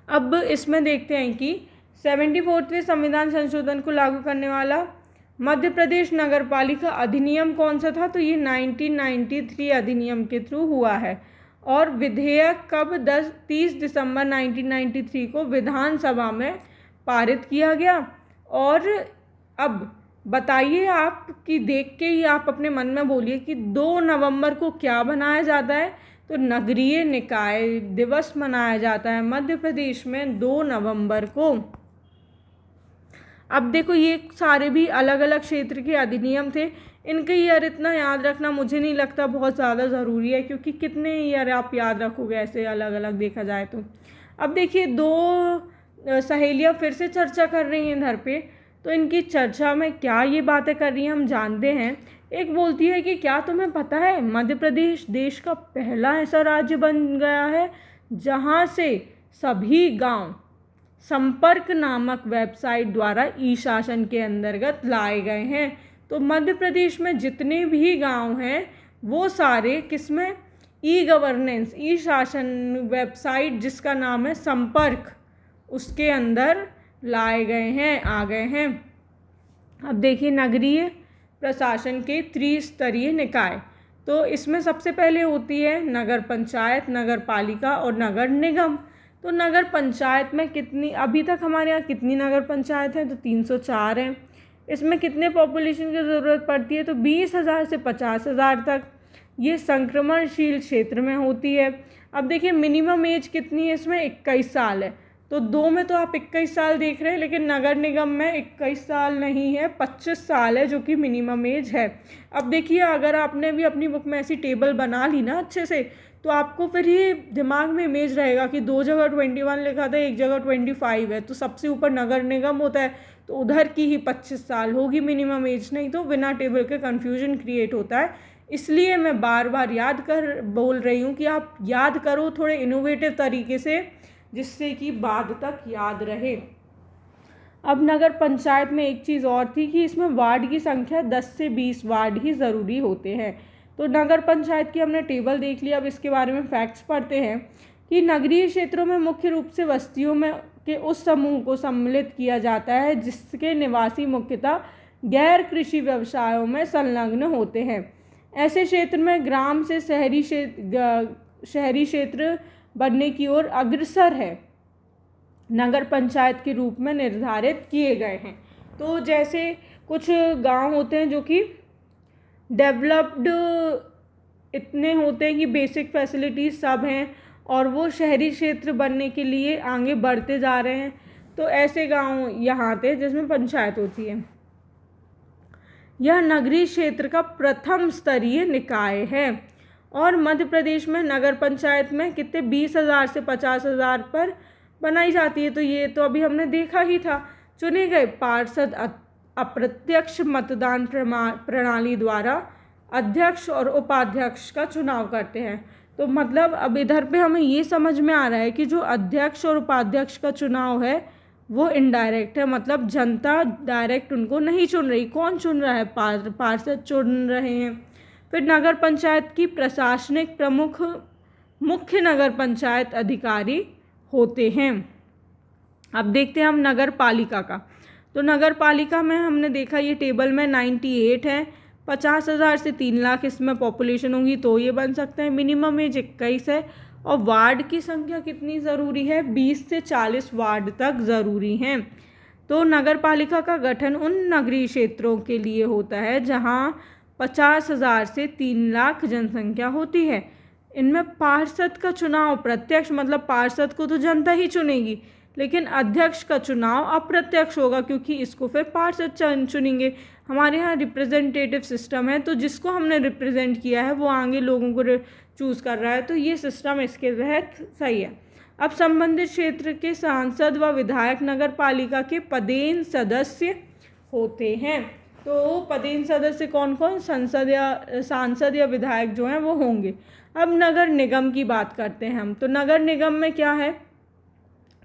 अब इसमें देखते हैं कि 74वें संविधान संशोधन को लागू करने वाला मध्य प्रदेश नगर पालिका अधिनियम कौन सा था? तो ये 1993 अधिनियम के थ्रू हुआ है। और विधेयक कब? 30 दिसंबर 1993 को विधानसभा में पारित किया गया। और अब बताइए आप कि देख के ही आप अपने मन में बोलिए कि 2 नवंबर को क्या बनाया जाता है? तो नगरीय निकाय दिवस मनाया जाता है मध्य प्रदेश में 2 नवंबर को। अब देखो ये सारे भी अलग अलग क्षेत्र के अधिनियम थे। इनके ईयर इतना याद रखना मुझे नहीं लगता बहुत ज़्यादा ज़रूरी है, क्योंकि कितने ईयर आप याद रखोगे ऐसे अलग अलग देखा जाए तो। अब देखिए 2 सहेलियाँ फिर से चर्चा कर रही हैं इधर पे। तो इनकी चर्चा में क्या ये बातें कर रही हैं हम जानते हैं। एक बोलती है कि क्या तुम्हें पता है मध्य प्रदेश देश का पहला ऐसा राज्य बन गया है जहाँ से सभी गांव संपर्क नामक वेबसाइट द्वारा ई शासन के अंतर्गत लाए गए हैं। तो मध्य प्रदेश में जितने भी गांव हैं वो सारे किसमें? ई गवर्नेंस, ई शासन वेबसाइट जिसका नाम है संपर्क, उसके अंदर लाए गए हैं, आ गए हैं। अब देखिए नगरीय प्रशासन के त्रिस्तरीय निकाय। तो इसमें सबसे पहले होती है नगर पंचायत, नगर पालिका और नगर निगम। तो नगर पंचायत में कितनी, अभी तक हमारे यहाँ कितनी नगर पंचायत हैं? तो 304 हैं। इसमें कितने पॉपुलेशन की ज़रूरत पड़ती है? तो 20,000 से 50,000 तक। ये संक्रमणशील क्षेत्र में होती है। अब देखिए मिनिमम एज कितनी है इसमें? 21 साल है। तो 2 में तो आप 21 साल देख रहे हैं, लेकिन नगर निगम में 21 साल नहीं है, 25 साल है जो कि मिनिमम एज है। अब देखिए अगर आपने भी अपनी बुक में ऐसी टेबल बना ली ना अच्छे से, तो आपको फिर ये दिमाग में इमेज रहेगा कि 2 जगह 21 लिखा था, 1 जगह 25 है, तो सबसे ऊपर नगर निगम होता है, तो उधर की ही 25 साल होगी मिनिमम एज। नहीं तो बिना टेबल के कन्फ्यूजन क्रिएट होता है। इसलिए मैं बार बार बोल रही हूँ कि आप याद करो थोड़े इनोवेटिव तरीके से, जिससे कि बाद तक याद रहे। अब नगर पंचायत में एक चीज़ और थी कि इसमें वार्ड की संख्या 10 से 20 वार्ड ही ज़रूरी होते हैं। तो नगर पंचायत की हमने टेबल देख लिया। अब इसके बारे में फैक्ट्स पढ़ते हैं कि नगरीय क्षेत्रों में मुख्य रूप से बस्तियों में के उस समूह को सम्मिलित किया जाता है जिसके निवासी मुख्यतः गैर कृषि व्यवसायों में संलग्न होते हैं। ऐसे क्षेत्र में ग्राम से शहरी क्षेत्र बनने की ओर अग्रसर है, नगर पंचायत के रूप में निर्धारित किए गए हैं। तो जैसे कुछ गांव होते हैं जो कि डेवलप्ड इतने होते हैं कि बेसिक फैसिलिटीज़ सब हैं और वो शहरी क्षेत्र बनने के लिए आगे बढ़ते जा रहे हैं। तो ऐसे गांव यहाँ थे जिसमें पंचायत होती है। यह नगरीय क्षेत्र का प्रथम स्तरीय निकाय है। और मध्य प्रदेश में नगर पंचायत में कितने 20,000 से 50,000 पर बनाई जाती है। तो ये तो अभी हमने देखा ही था। चुने गए पार्षद अप्रत्यक्ष मतदान प्रणाली द्वारा अध्यक्ष और उपाध्यक्ष का चुनाव करते हैं। तो मतलब अब इधर पे हमें ये समझ में आ रहा है कि जो अध्यक्ष और उपाध्यक्ष का चुनाव है वो इनडायरेक्ट है, मतलब जनता डायरेक्ट उनको नहीं चुन रही। कौन चुन रहा है? पार्षद चुन रहे हैं। फिर नगर पंचायत की प्रशासनिक प्रमुख मुख्य नगर पंचायत अधिकारी होते हैं। अब देखते हैं हम नगर पालिका का। तो नगर पालिका में हमने देखा ये टेबल में 98 है। 50,000 से 3 लाख इसमें पॉपुलेशन होगी तो ये बन सकता है। मिनिमम एज 21 है। और वार्ड की संख्या कितनी ज़रूरी है? 20 से 40 वार्ड तक ज़रूरी हैं। तो नगर पालिका का गठन उन नगरीय क्षेत्रों के लिए होता है जहाँ 50,000 से 3 लाख जनसंख्या होती है। इनमें पार्षद का चुनाव प्रत्यक्ष, मतलब पार्षद को तो जनता ही चुनेगी, लेकिन अध्यक्ष का चुनाव अप्रत्यक्ष होगा क्योंकि इसको फिर पार्षद चुनेंगे। हमारे यहाँ रिप्रेजेंटेटिव सिस्टम है, तो जिसको हमने रिप्रेजेंट किया है वो आगे लोगों को चूज़ कर रहा है, तो ये सिस्टम इसके तहत सही है। अब संबंधित क्षेत्र के सांसद व विधायक नगर पालिका के पदेन सदस्य होते हैं। तो पदेन सदस्य कौन कौन? सांसद या विधायक जो हैं वो होंगे। अब नगर निगम की बात करते हैं हम। तो नगर निगम में क्या है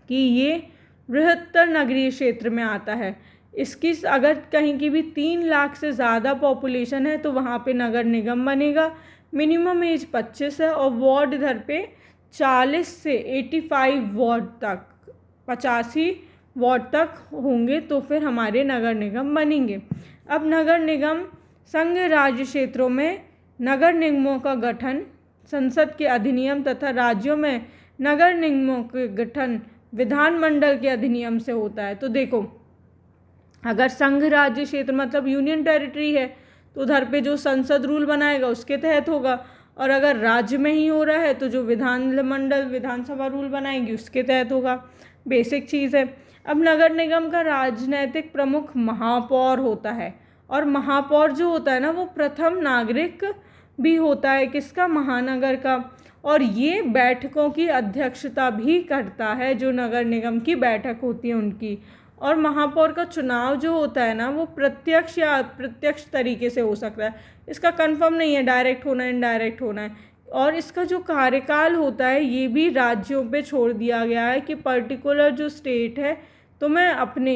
कि ये बृहत्तर नगरीय क्षेत्र में आता है। इसकी अगर कहीं की भी 3 लाख से ज़्यादा पॉपुलेशन है तो वहाँ पे नगर निगम बनेगा। मिनिमम एज 25 है और वार्ड इधर पे 40 से 85 वार्ड तक, 85 वार्ड तक होंगे तो फिर हमारे नगर निगम बनेंगे। अब नगर निगम संघ राज्य क्षेत्रों में नगर निगमों का गठन संसद के अधिनियम तथा राज्यों में नगर निगमों के गठन विधानमंडल के अधिनियम से होता है। तो देखो, अगर संघ राज्य क्षेत्र मतलब यूनियन टेरिटरी है तो उधर पे जो संसद रूल बनाएगा उसके तहत होगा, और अगर राज्य में ही हो रहा है तो जो विधानमंडल विधानसभा रूल बनाएंगी उसके तहत होगा। बेसिक चीज़ है। अब नगर निगम का राजनैतिक प्रमुख महापौर होता है, और महापौर जो होता है ना वो प्रथम नागरिक भी होता है किसका? महानगर का। और ये बैठकों की अध्यक्षता भी करता है, जो नगर निगम की बैठक होती है उनकी। और महापौर का चुनाव जो होता है ना वो प्रत्यक्ष या अप्रत्यक्ष तरीके से हो सकता है, इसका कंफर्म नहीं है डायरेक्ट होना है इनडायरेक्ट होना है। और इसका जो कार्यकाल होता है ये भी राज्यों पे छोड़ दिया गया है कि पर्टिकुलर जो स्टेट है तुम्हें अपने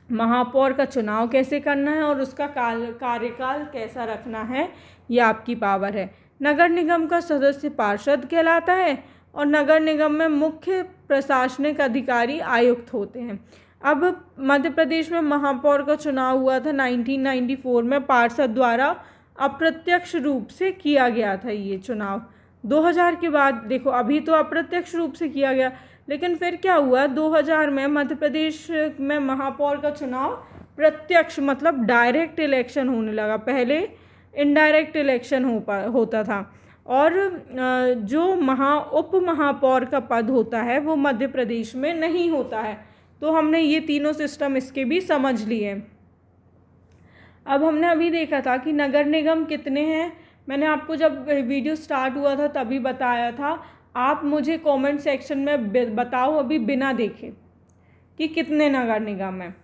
महापौर का चुनाव कैसे करना है और उसका कार्यकाल कैसा रखना है, ये आपकी पावर है। नगर निगम का सदस्य पार्षद कहलाता है और नगर निगम में मुख्य प्रशासनिक अधिकारी आयुक्त होते हैं। अब मध्य प्रदेश में महापौर का चुनाव हुआ था 1994 में, पार्षद द्वारा अप्रत्यक्ष रूप से किया गया था ये चुनाव। 2000 के बाद देखो, अभी तो अप्रत्यक्ष रूप से किया गया, लेकिन फिर क्या हुआ 2000 में मध्य प्रदेश में महापौर का चुनाव प्रत्यक्ष मतलब डायरेक्ट इलेक्शन होने लगा। पहले इनडायरेक्ट इलेक्शन होता था। और जो उप महापौर का पद होता है वो मध्य प्रदेश में नहीं होता है। तो हमने ये तीनों सिस्टम इसके भी समझ लिए। अब हमने अभी देखा था कि नगर निगम कितने हैं। मैंने आपको जब वीडियो स्टार्ट हुआ था तभी बताया था। आप मुझे कमेंट सेक्शन में बताओ अभी बिना देखे कि कितने नगर निगम हैं।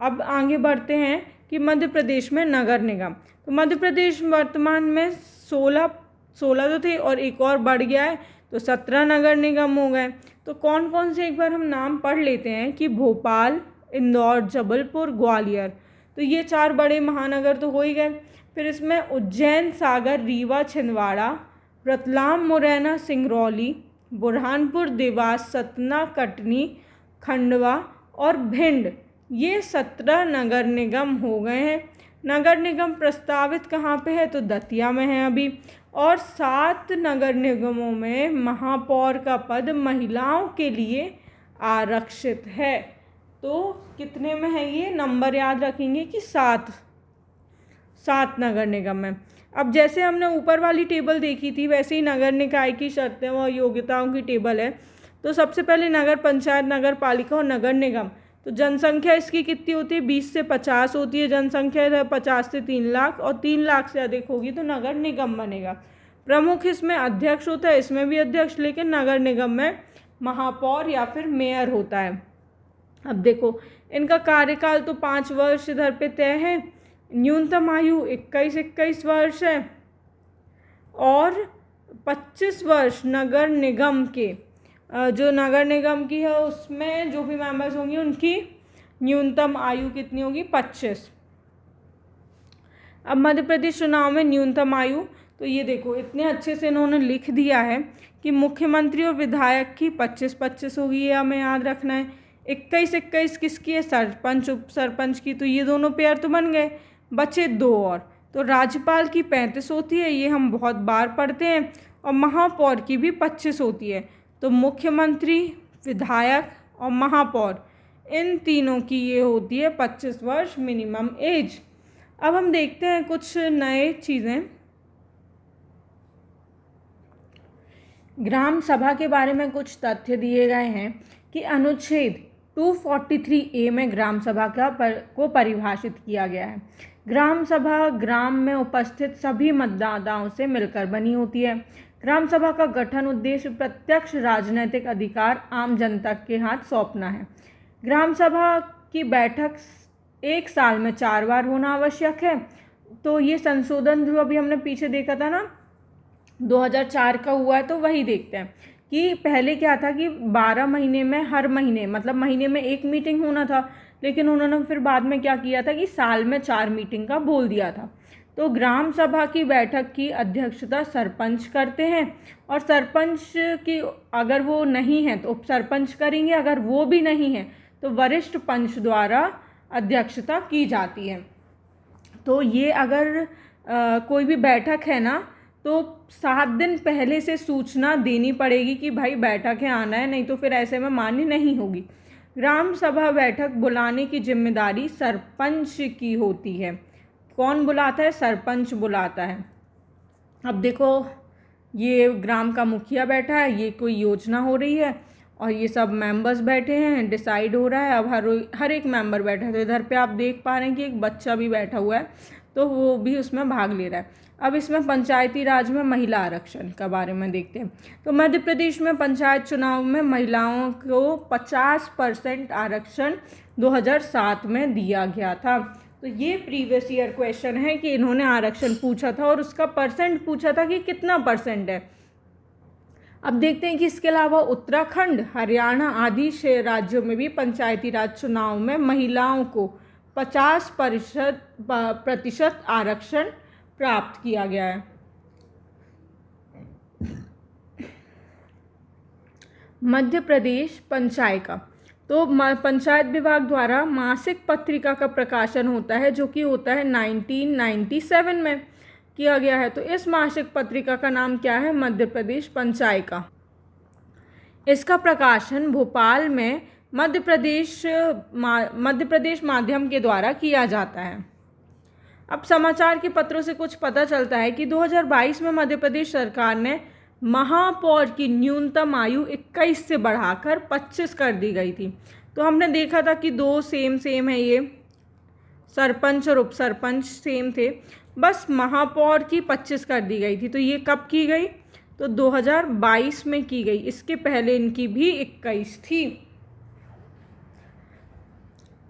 अब आगे बढ़ते हैं कि मध्य प्रदेश में नगर निगम। तो मध्य प्रदेश वर्तमान में 16 तो थे और एक और बढ़ गया है तो 17 नगर निगम हो गए। तो कौन कौन से एक बार हम नाम पढ़ लेते हैं कि भोपाल, इंदौर, जबलपुर, ग्वालियर। तो ये 4 बड़े महानगर तो हो ही गए। फिर इसमें उज्जैन, सागर, रीवा, छिंदवाड़ा, रतलाम, मुरैना, सिंगरौली, बुरहानपुर, देवास, सतना, कटनी, खंडवा और भिंड, ये 17 नगर निगम हो गए हैं। नगर निगम प्रस्तावित कहाँ पे है? तो दतिया में है अभी। और 7 नगर निगमों में महापौर का पद महिलाओं के लिए आरक्षित है। तो कितने में है ये? नंबर याद रखेंगे कि 7 नगर निगम में। अब जैसे हमने ऊपर वाली टेबल देखी थी वैसे ही नगर निकाय की शर्तें व योग्यताओं की टेबल है। तो सबसे पहले नगर पंचायत, नगर पालिका और नगर निगम। तो जनसंख्या इसकी कितनी होती है? 20 से 50 होती है जनसंख्या, 50 से 3 लाख, और 3 लाख से अधिक होगी तो नगर निगम बनेगा। प्रमुख इसमें अध्यक्ष होता है, इसमें भी अध्यक्ष, लेकिन नगर निगम में महापौर या फिर मेयर होता है। अब देखो इनका कार्यकाल तो 5 वर्ष इधर पे तय है। न्यूनतम आयु 21 वर्ष है और 25 वर्ष नगर निगम के जो नगर निगम की है उसमें जो भी मेंबर्स होंगे उनकी न्यूनतम आयु कितनी होगी? 25। अब मध्य प्रदेश चुनाव में न्यूनतम आयु, तो ये देखो इतने अच्छे से इन्होंने लिख दिया है कि मुख्यमंत्री और विधायक की 25-25 होगी, ये हमें याद रखना है। 21-21 किसकी है? सरपंच उप सरपंच की। तो ये दोनों पेयर तो बन गए, बचे 2 और। तो राज्यपाल की 35 होती है, ये हम बहुत बार पढ़ते हैं, और महापौर की भी 25 होती है। तो मुख्यमंत्री, विधायक और महापौर, इन तीनों की ये होती है 25 वर्ष मिनिमम एज। अब हम देखते हैं कुछ नए चीज़ें। ग्राम सभा के बारे में कुछ तथ्य दिए गए हैं कि अनुच्छेद 243A में ग्राम सभा को परिभाषित किया गया है। ग्राम सभा ग्राम में उपस्थित सभी मतदाताओं से मिलकर बनी होती है। ग्राम सभा का गठन उद्देश्य प्रत्यक्ष राजनीतिक अधिकार आम जनता के हाथ सौंपना है। ग्राम सभा की बैठक 1 साल में 4 बार होना आवश्यक है। तो ये संशोधन जो अभी हमने पीछे देखा था ना, 2004 का हुआ है, तो वही देखते हैं कि पहले क्या था कि 12 महीने में हर महीने, मतलब महीने में 1 मीटिंग होना था, लेकिन उन्होंने फिर बाद में क्या किया था कि साल में 4 मीटिंग का बोल दिया था। तो ग्राम सभा की बैठक की अध्यक्षता सरपंच करते हैं, और सरपंच की अगर वो नहीं है तो उप सरपंच करेंगे, अगर वो भी नहीं है तो वरिष्ठ पंच द्वारा अध्यक्षता की जाती है। तो ये अगर कोई भी बैठक है ना, तो 7 दिन पहले से सूचना देनी पड़ेगी कि भाई बैठक है, आना है, नहीं तो फिर ऐसे में मान्य नहीं होगी। ग्राम सभा बैठक बुलाने की जिम्मेदारी सरपंच की होती है। कौन बुलाता है? सरपंच बुलाता है। अब देखो, ये ग्राम का मुखिया बैठा है, ये कोई योजना हो रही है और ये सब मेंबर्स बैठे हैं, डिसाइड हो रहा है। अब हर एक मेंबर बैठा है। तो इधर पे आप देख पा रहे हैं कि एक बच्चा भी बैठा हुआ है, तो वो भी उसमें भाग ले रहा है। अब इसमें पंचायती राज में महिला आरक्षण के बारे में देखते हैं। तो मध्य प्रदेश में पंचायत चुनाव में महिलाओं को 50% आरक्षण 2007 में दिया गया था। तो ये प्रीवियस ईयर क्वेश्चन है कि इन्होंने आरक्षण पूछा था और उसका परसेंट पूछा था कि कितना परसेंट है। अब देखते हैं कि इसके अलावा उत्तराखंड, हरियाणा आदि राज्यों में भी पंचायती राज चुनाव में महिलाओं को 50% आरक्षण प्राप्त किया गया है। मध्य प्रदेश पंचायत तो पंचायत विभाग द्वारा मासिक पत्रिका का प्रकाशन होता है, जो कि होता है 1997 में किया गया है। तो इस मासिक पत्रिका का नाम क्या है? मध्य प्रदेश पंचायत। इसका प्रकाशन भोपाल में मध्य प्रदेश माध्यम के द्वारा किया जाता है। अब समाचार के पत्रों से कुछ पता चलता है कि 2022 में मध्य प्रदेश सरकार ने महापौर की न्यूनतम आयु 21 से बढ़ाकर 25 कर दी गई थी। तो हमने देखा था कि 2 सेम है, ये सरपंच और उप सरपंच सेम थे, बस महापौर की 25 कर दी गई थी। तो ये कब की गई? तो 2022 में की गई। इसके पहले इनकी भी 21 थी।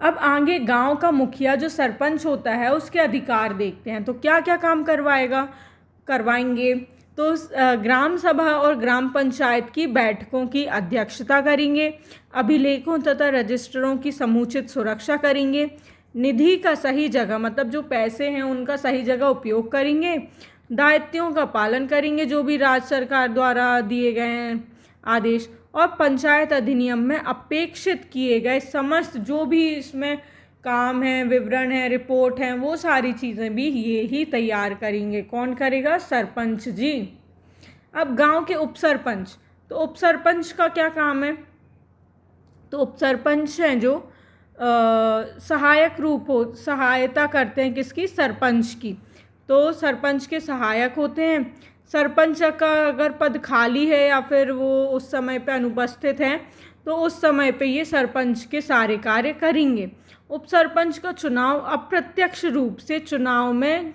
अब आगे गांव का मुखिया जो सरपंच होता है उसके अधिकार देखते हैं। तो क्या क्या काम करवाएंगे? तो ग्राम सभा और ग्राम पंचायत की बैठकों की अध्यक्षता करेंगे, अभिलेखों तथा रजिस्टरों की समुचित सुरक्षा करेंगे, निधि का सही जगह, मतलब जो पैसे हैं उनका सही जगह उपयोग करेंगे, दायित्वों का पालन करेंगे जो भी राज्य सरकार द्वारा दिए गए हैं आदेश, और पंचायत अधिनियम में अपेक्षित किए गए समस्त जो भी इसमें काम है, विवरण है, रिपोर्ट है, वो सारी चीज़ें भी ये ही तैयार करेंगे। कौन करेगा? सरपंच जी। अब गांव के उपसरपंच, तो उपसरपंच का क्या काम है? तो उपसरपंच हैं जो सहायता करते हैं किसकी? सरपंच की। तो सरपंच के सहायक होते हैं। सरपंच का अगर पद खाली है या फिर वो उस समय पे अनुपस्थित हैं, तो उस समय पे ये सरपंच के सारे कार्य करेंगे। उपसरपंच का चुनाव अप्रत्यक्ष रूप से चुनाव में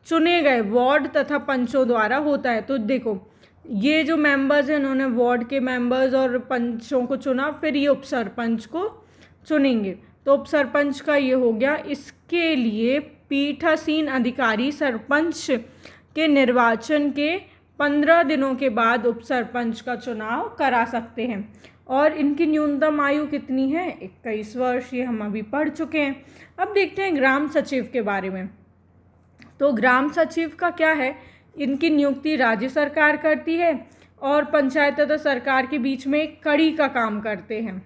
चुने गए वार्ड तथा पंचों द्वारा होता है। तो देखो, ये जो मेंबर्स हैं इन्होंने वार्ड के मेंबर्स और पंचों को चुना, फिर ये उपसरपंच को चुनेंगे। तो उपसरपंच का ये हो गया। इसके लिए पीठासीन अधिकारी सरपंच के निर्वाचन के 15 दिनों के बाद उपसरपंच का चुनाव करा सकते हैं। और इनकी न्यूनतम आयु कितनी है? 21 वर्ष। ये हम अभी पढ़ चुके हैं। अब देखते हैं ग्राम सचिव के बारे में। तो ग्राम सचिव का क्या है? इनकी नियुक्ति राज्य सरकार करती है और पंचायत तथा सरकार के बीच में एक कड़ी का काम करते हैं।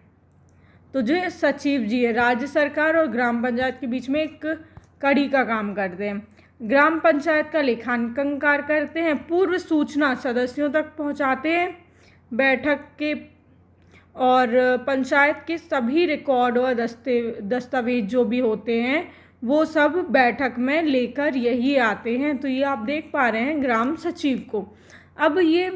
तो जो सचिव जी है, राज्य सरकार और ग्राम पंचायत के बीच में एक कड़ी का काम करते हैं। ग्राम पंचायत का लेखांकन कार्य करते हैं, पूर्व सूचना सदस्यों तक पहुंचाते हैं बैठक के, और पंचायत के सभी रिकॉर्ड और दस्तावेज जो भी होते हैं वो सब बैठक में लेकर यही आते हैं। तो ये आप देख पा रहे हैं ग्राम सचिव को। अब ये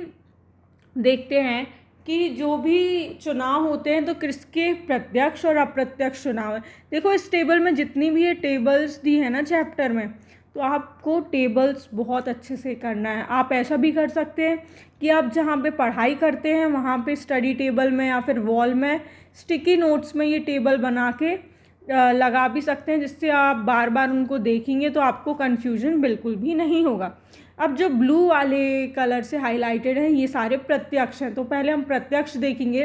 देखते हैं कि जो भी चुनाव होते हैं तो किसके प्रत्यक्ष और अप्रत्यक्ष चुनाव है। देखो इस टेबल में जितनी भी ये टेबल्स दी है ना चैप्टर में, तो आपको टेबल्स बहुत अच्छे से करना है। आप ऐसा भी कर सकते हैं कि आप जहाँ पे पढ़ाई करते हैं वहाँ पे स्टडी टेबल में या फिर वॉल में स्टिकी नोट्स में ये टेबल बना के लगा भी सकते हैं, जिससे आप बार बार उनको देखेंगे तो आपको कन्फ्यूजन बिल्कुल भी नहीं होगा। अब जो ब्लू वाले कलर से हाईलाइटेड है ये सारे प्रत्यक्ष हैं। तो पहले हम प्रत्यक्ष देखेंगे।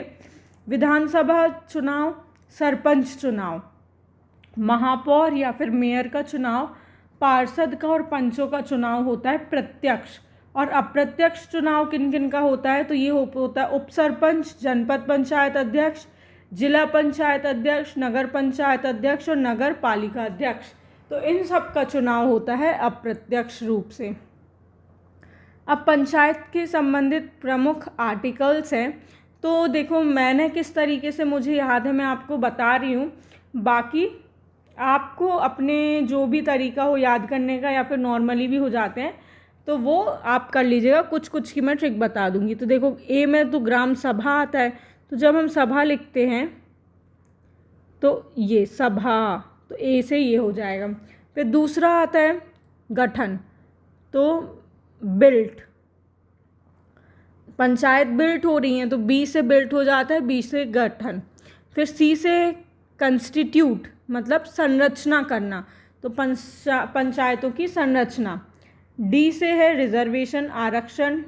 विधानसभा चुनाव, सरपंच चुनाव, महापौर या फिर मेयर का चुनाव, पार्षद का और पंचों का चुनाव होता है प्रत्यक्ष। और अप्रत्यक्ष चुनाव किन किन का होता है, तो ये होता है उप सरपंच, जनपद पंचायत अध्यक्ष, जिला पंचायत अध्यक्ष, नगर पंचायत अध्यक्ष और नगर पालिका अध्यक्ष। तो इन सब का चुनाव होता है अप्रत्यक्ष रूप से। अब पंचायत के संबंधित प्रमुख आर्टिकल्स हैं। तो देखो मैंने किस तरीके से मुझे याद है मैं आपको बता रही हूँ, बाकी आपको अपने जो भी तरीका हो याद करने का या फिर नॉर्मली भी हो जाते हैं तो वो आप कर लीजिएगा। कुछ कुछ की मैं ट्रिक बता दूंगी। तो देखो ए में तो ग्राम सभा आता है, तो जब हम सभा लिखते हैं तो ये सभा, तो ए से ये हो जाएगा। फिर दूसरा आता है गठन, तो बिल्ट, पंचायत बिल्ट हो रही है तो बी से बिल्ट हो जाता है, बी से गठन। फिर सी से कंस्टिट्यूट मतलब संरचना करना, तो पंचायतों की संरचना। डी से है रिजर्वेशन आरक्षण,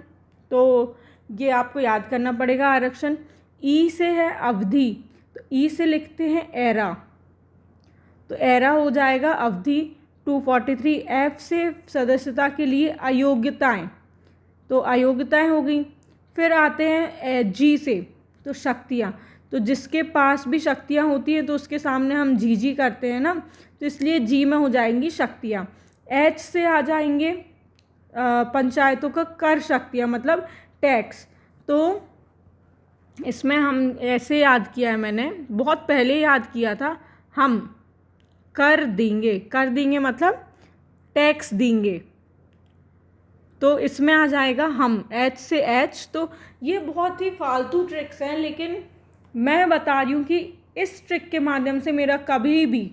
तो ये आपको याद करना पड़ेगा आरक्षण। ई से है अवधि, तो ई से लिखते हैं एरा, तो एरा हो जाएगा अवधि 243। एफ से सदस्यता के लिए अयोग्यताएं, तो अयोग्यताएं हो गई। फिर आते हैं जी से, तो शक्तियाँ, तो जिसके पास भी शक्तियाँ होती हैं तो उसके सामने हम जी करते हैं ना, तो इसलिए जी में हो जाएंगी शक्तियाँ। एच से आ जाएंगे पंचायतों का कर शक्तियाँ मतलब टैक्स, तो इसमें हम ऐसे याद किया है, मैंने बहुत पहले याद किया था। हम कर देंगे मतलब टैक्स देंगे, तो इसमें आ जाएगा हम, एच से एच। तो ये बहुत ही फालतू ट्रिक्स हैं, लेकिन मैं बता रही हूँ कि इस ट्रिक के माध्यम से मेरा कभी भी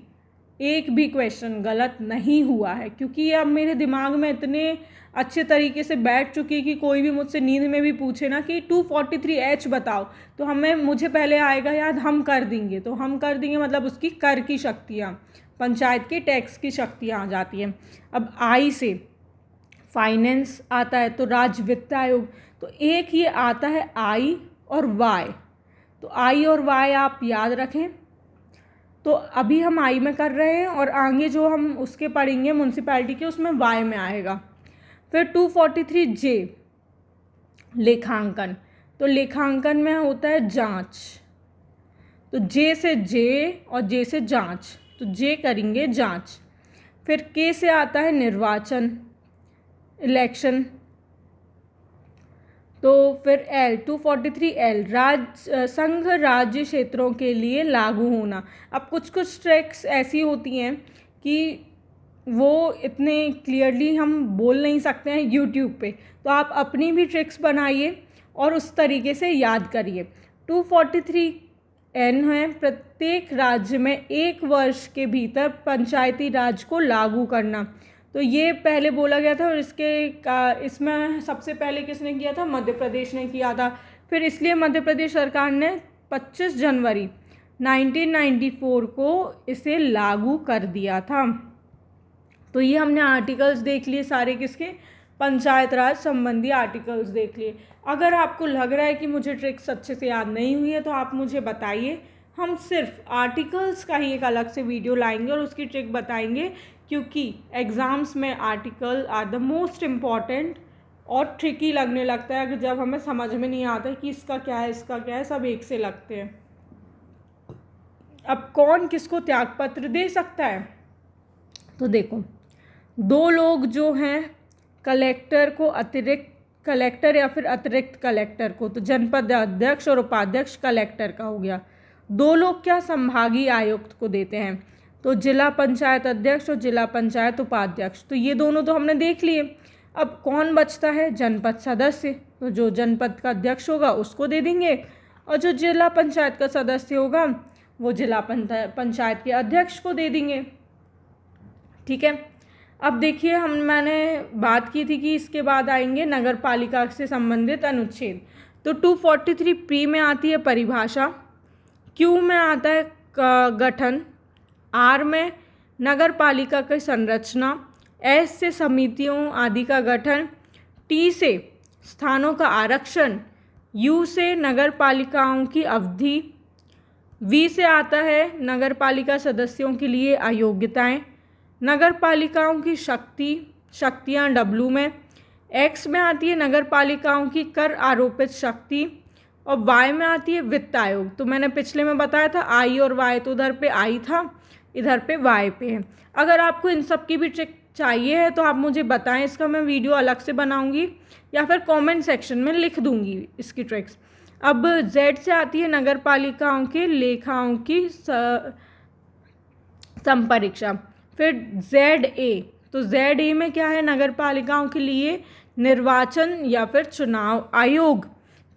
एक भी क्वेश्चन गलत नहीं हुआ है, क्योंकि ये अब मेरे दिमाग में इतने अच्छे तरीके से बैठ चुकी है कि कोई भी मुझसे नींद में भी पूछे ना कि 243H बताओ, तो मुझे पहले आएगा याद हम कर देंगे। तो हम कर देंगे मतलब उसकी कर की शक्तियाँ, पंचायत के टैक्स की शक्तियाँ आ जाती हैं। अब आई से फाइनेंस आता है, तो राज्य वित्त आयोग। तो एक ये आता है आई और वाई, तो आई और वाई आप याद रखें। तो अभी हम आई में कर रहे हैं और आगे जो हम उसके पढ़ेंगे म्यूनसिपैलिटी के, उसमें वाई में आएगा। फिर 243J लेखांकन, तो लेखांकन में होता है जांच, तो जे से जे और जे से जांच, तो जे करेंगे जांच। फिर के से आता है निर्वाचन इलेक्शन, तो फिर एल 243L संघ राज्य क्षेत्रों के लिए लागू होना। अब कुछ कुछ ट्रिक्स ऐसी होती हैं कि वो इतने क्लियरली हम बोल नहीं सकते हैं यूट्यूब पे, तो आप अपनी भी ट्रिक्स बनाइए और उस तरीके से याद करिए। 243N है प्रत्येक राज्य में 1 वर्ष के भीतर पंचायती राज को लागू करना। तो ये पहले बोला गया था और इसमें सबसे पहले किसने किया था, मध्य प्रदेश ने किया था। फिर इसलिए मध्य प्रदेश सरकार ने 25 जनवरी 1994 को इसे लागू कर दिया था। तो ये हमने आर्टिकल्स देख लिए सारे, किसके, पंचायत राज संबंधी आर्टिकल्स देख लिए। अगर आपको लग रहा है कि मुझे ट्रिक्स अच्छे से याद नहीं हुई है तो आप मुझे बताइए, हम सिर्फ आर्टिकल्स का ही एक अलग से वीडियो लाएंगे और उसकी ट्रिक बताएंगे, क्योंकि एग्ज़ाम्स में article are the most important और ट्रिकी लगने लगता है अगर जब हमें समझ में नहीं आता है कि इसका क्या है इसका क्या है, सब एक से लगते हैं। अब कौन किसको त्यागपत्र दे सकता है, तो देखो 2 लोग जो हैं कलेक्टर को अतिरिक्त कलेक्टर या फिर अतिरिक्त कलेक्टर को, तो जनपद अध्यक्ष और उपाध्यक्ष कलेक्टर का हो गया। 2 लोग क्या संभागीय आयुक्त को देते हैं, तो जिला पंचायत अध्यक्ष और जिला पंचायत उपाध्यक्ष। तो ये दोनों तो हमने देख लिए। अब कौन बचता है, जनपद सदस्य। तो जो जनपद का अध्यक्ष होगा उसको दे देंगे, और जो जिला पंचायत का सदस्य होगा वो जिला पंचायत के अध्यक्ष को दे देंगे। ठीक है। अब देखिए, मैंने बात की थी कि इसके बाद आएंगे नगर पालिका से संबंधित अनुच्छेद। तो 243 प्री में आती है परिभाषा, क्यू में आता है गठन, आर में नगर पालिका की संरचना, एस से समितियों आदि का गठन, टी से स्थानों का आरक्षण, यू से नगर पालिकाओं की अवधि, वी से आता है नगर पालिका सदस्यों के लिए अयोग्यताएं, नगर पालिकाओं की शक्तियाँ डब्लू में, एक्स में आती है नगर पालिकाओं की कर आरोपित शक्ति, और वाई में आती है वित्त आयोग। तो मैंने पिछले में बताया था आई और वाई, तो उधर पे आई था, इधर पे वाई पे है। अगर आपको इन सब की भी ट्रिक चाहिए है तो आप मुझे बताएं, इसका मैं वीडियो अलग से बनाऊंगी या फिर कमेंट सेक्शन में लिख दूंगी इसकी ट्रिक्स। अब जेड से आती है नगर पालिकाओं के लेखाओं की संपरीक्षा। फिर जेड ए, तो जेड ए में क्या है, नगर पालिकाओं के लिए निर्वाचन या फिर चुनाव आयोग।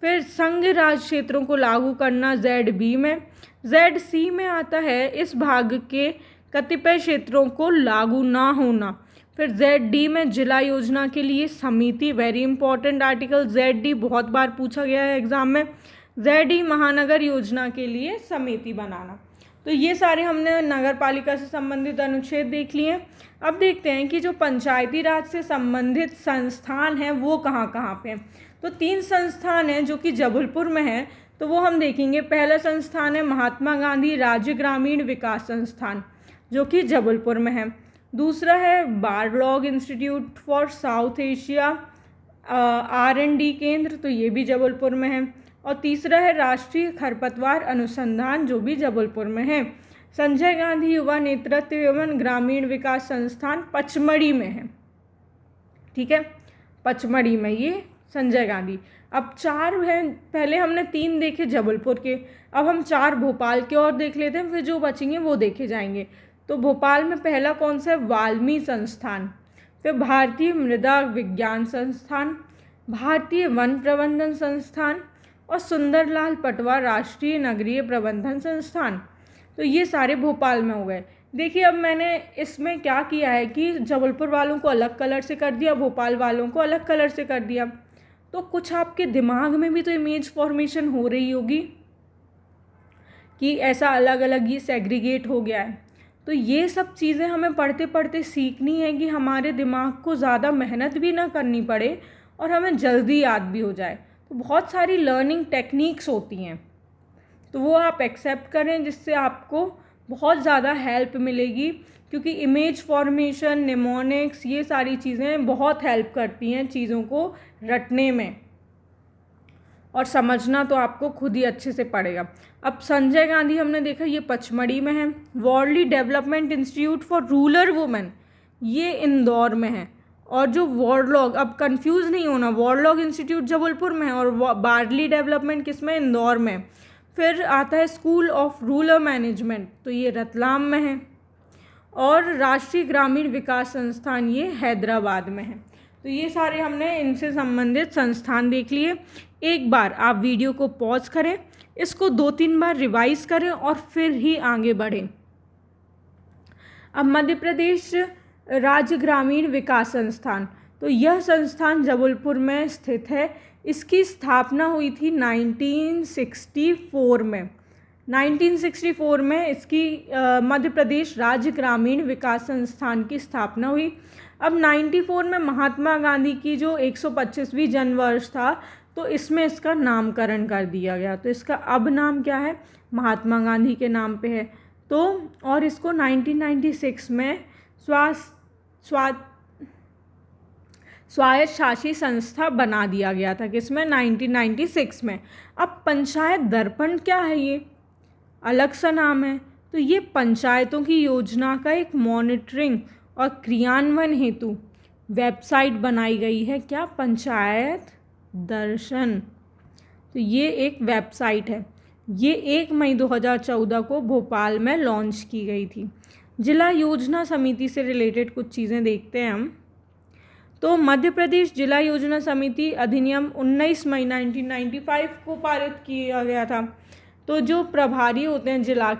फिर संघ राज क्षेत्रों को लागू करना जेड बी में। जेड सी में आता है इस भाग के कतिपय क्षेत्रों को लागू ना होना। फिर जेड डी में जिला योजना के लिए समिति, very important article, Z D बहुत बार पूछा गया है एग्जाम में। जेड ई महानगर योजना के लिए समिति बनाना। तो ये सारे हमने नगर पालिका से संबंधित अनुच्छेद देख लिए। अब देखते हैं कि जो पंचायती राज से संबंधित संस्थान हैं वो कहाँ कहाँ पे हैं। तो 3 संस्थान हैं जो कि जबलपुर में हैं, तो वो हम देखेंगे। पहला संस्थान है महात्मा गांधी राज्य ग्रामीण विकास संस्थान, जो कि जबलपुर में है। दूसरा है Borlaug institute for South Asia R&D केंद्र, तो ये भी जबलपुर में है। और तीसरा है राष्ट्रीय खरपतवार अनुसंधान, जो भी जबलपुर में है। संजय गांधी युवा नेतृत्व एवं ग्रामीण विकास संस्थान पचमढ़ी में है। ठीक है, पचमढ़ी में ये संजय गांधी। अब 4 हैं, पहले हमने 3 देखे जबलपुर के, अब हम 4 भोपाल के और देख लेते हैं, फिर जो बचेंगे वो देखे जाएंगे। तो भोपाल में पहला कौन सा है, वाल्मीकि संस्थान। फिर भारतीय मृदा विज्ञान संस्थान, भारतीय वन प्रबंधन संस्थान और सुंदरलाल पटवा राष्ट्रीय नगरीय प्रबंधन संस्थान। तो ये सारे भोपाल में हो गए। देखिए, अब मैंने इसमें क्या किया है कि जबलपुर वालों को अलग कलर से कर दिया, भोपाल वालों को अलग कलर से कर दिया। तो कुछ आपके दिमाग में भी तो इमेज फॉर्मेशन हो रही होगी कि ऐसा अलग अलग ये सेग्रीगेट हो गया है। तो ये सब चीज़ें हमें पढ़ते पढ़ते सीखनी है कि हमारे दिमाग को ज़्यादा मेहनत भी ना करनी पड़े और हमें जल्दी याद भी हो जाए। तो बहुत सारी लर्निंग टेक्निक्स होती हैं, तो वो आप एक्सेप्ट करें, जिससे आपको बहुत ज़्यादा हेल्प मिलेगी। क्योंकि इमेज फॉर्मेशन, निमोनिक्स, ये सारी चीज़ें बहुत हेल्प करती हैं चीज़ों को रटने में, और समझना तो आपको खुद ही अच्छे से पड़ेगा। अब संजय गांधी हमने देखा, ये पचमढ़ी में है। Barli development institute for rural women, ये इंदौर में है। और जो वॉरलॉग, अब कंफ्यूज नहीं होना, वॉरलॉग इंस्टीट्यूट जबलपुर में है और बार्ली डेवलपमेंट किसमें, इंदौर में। फिर आता है स्कूल ऑफ रूरल मैनेजमेंट, तो ये रतलाम में है। और राष्ट्रीय ग्रामीण विकास संस्थान, ये हैदराबाद में है। तो ये सारे हमने इनसे संबंधित संस्थान देख लिए। एक बार आप वीडियो को पॉज करें, इसको 2-3 बार रिवाइज करें और फिर ही आगे बढ़ें। अब मध्य प्रदेश राज्य ग्रामीण विकास संस्थान, तो यह संस्थान जबलपुर में स्थित है। इसकी स्थापना हुई थी 1964 में। 1964 में इसकी मध्य प्रदेश राज्य ग्रामीण विकास संस्थान की स्थापना हुई। अब 94 में महात्मा गांधी की जो 125वीं जन्मवर्ष था, तो इसमें इसका नामकरण कर दिया गया। तो इसका अब नाम क्या है, महात्मा गांधी के नाम पे है। तो और इसको 1996 में स्वायत्त शासी संस्था बना दिया गया था, किसमें, 1996 में। अब पंचायत दर्पण क्या है, ये अलग सा नाम है। तो ये पंचायतों की योजना का एक मॉनिटरिंग और क्रियान्वयन हेतु वेबसाइट बनाई गई है, क्या? पंचायत दर्शन। तो ये एक वेबसाइट है, ये 1 मई 2014 को भोपाल में लॉन्च की गई थी। जिला योजना समिति से रिलेटेड कुछ चीज़ें देखते हैं हम। तो मध्य प्रदेश जिला योजना समिति अधिनियम 19 मई 1995 को पारित किया गया था। तो जो प्रभारी होते हैं जिला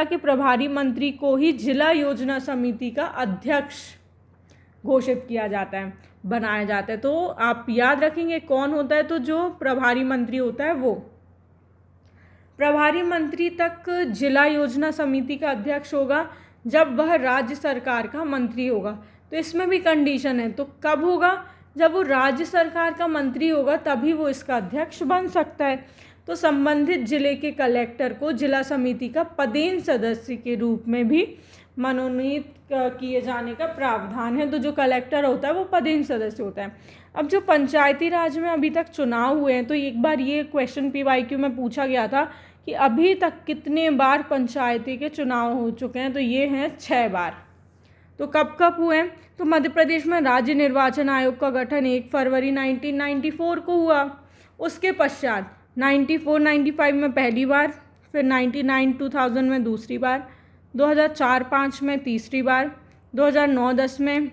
के प्रभारी मंत्री को ही जिला योजना समिति का अध्यक्ष घोषित किया जाता है, बनाया जाता है। तो आप याद रखेंगे कौन होता है, तो जो प्रभारी मंत्री होता है वो। प्रभारी मंत्री तक जिला योजना समिति का अध्यक्ष होगा जब वह राज्य सरकार का मंत्री होगा। तो इसमें भी कंडीशन है, तो कब होगा? जब वो राज्य सरकार का मंत्री होगा तभी वो इसका अध्यक्ष बन सकता है। तो संबंधित जिले के कलेक्टर को जिला समिति का पदेन सदस्य के रूप में भी मनोनीत किए जाने का प्रावधान है। तो जो कलेक्टर होता है वो पदेन सदस्य होता है। अब जो पंचायती राज में अभी तक चुनाव हुए हैं, तो एक बार ये क्वेश्चन PYQ में पूछा गया था कि अभी तक कितने बार पंचायती के चुनाव हो चुके हैं, तो ये हैं 6 बार। तो कब कब हुए हैं? तो मध्य प्रदेश में राज्य निर्वाचन आयोग का गठन 1 फरवरी 1994 को हुआ। उसके पश्चात 94-95 में पहली बार, फिर 99-2000 में दूसरी बार, 2004-05 में तीसरी बार, 2009-10 में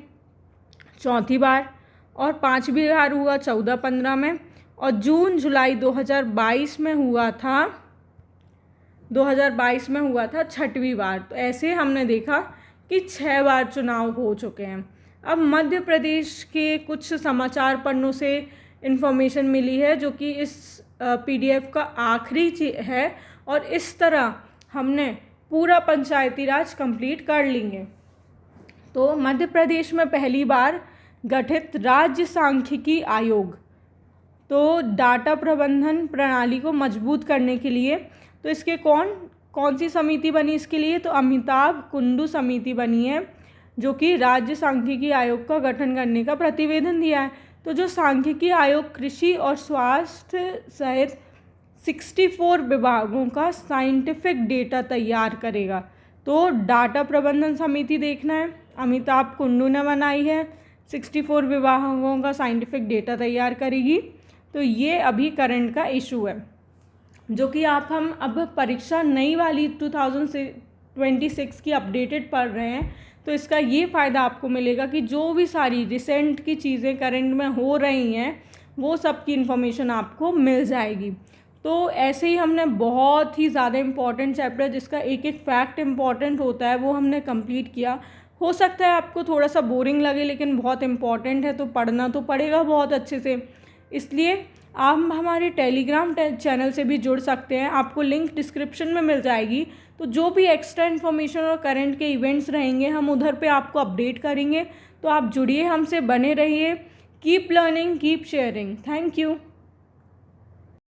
चौथी बार, और 5वीं बार हुआ 14-15 में, और जून जुलाई 2022 में हुआ था 6वीं बार। तो ऐसे हमने देखा कि 6 बार चुनाव हो चुके हैं। अब मध्य प्रदेश के कुछ समाचार पन्नों से इन्फॉर्मेशन मिली है जो कि इस PDF का आखिरी है, और इस तरह हमने पूरा पंचायती राज कंप्लीट कर लेंगे। तो मध्य प्रदेश में पहली बार गठित राज्य सांख्यिकी आयोग, तो डाटा प्रबंधन प्रणाली को मजबूत करने के लिए, तो इसके कौन सी समिति बनी इसके लिए? तो अमिताभ कुंडू समिति बनी है, जो कि राज्य सांख्यिकी आयोग का गठन करने का प्रतिवेदन दिया है। तो जो सांख्यिकी आयोग कृषि और स्वास्थ्य सहित 64 विभागों का साइंटिफिक डेटा तैयार करेगा। तो डाटा प्रबंधन समिति देखना है, अमिताभ कुंडू ने बनाई है, 64 विभागों का साइंटिफिक डेटा तैयार करेगी। तो ये अभी करंट का इशू है, जो कि हम अब परीक्षा नई वाली 2026 की अपडेटेड पढ़ रहे हैं। तो इसका ये फ़ायदा आपको मिलेगा कि जो भी सारी रिसेंट की चीज़ें करंट में हो रही हैं वो सब की इन्फॉर्मेशन आपको मिल जाएगी। तो ऐसे ही हमने बहुत ही ज़्यादा इम्पॉर्टेंट चैप्टर, जिसका एक एक फैक्ट इम्पॉर्टेंट होता है, वो हमने कंप्लीट किया। हो सकता है आपको थोड़ा सा बोरिंग लगे, लेकिन बहुत इम्पॉर्टेंट है, तो पढ़ना तो पड़ेगा बहुत अच्छे से। इसलिए आप हमारे टेलीग्राम चैनल से भी जुड़ सकते हैं, आपको लिंक डिस्क्रिप्शन में मिल जाएगी। तो जो भी एक्स्ट्रा इन्फॉर्मेशन और करंट के इवेंट्स रहेंगे हम उधर पे आपको अपडेट करेंगे। तो आप जुड़िए हमसे, बने रहिए। Keep learning, keep sharing. Thank you.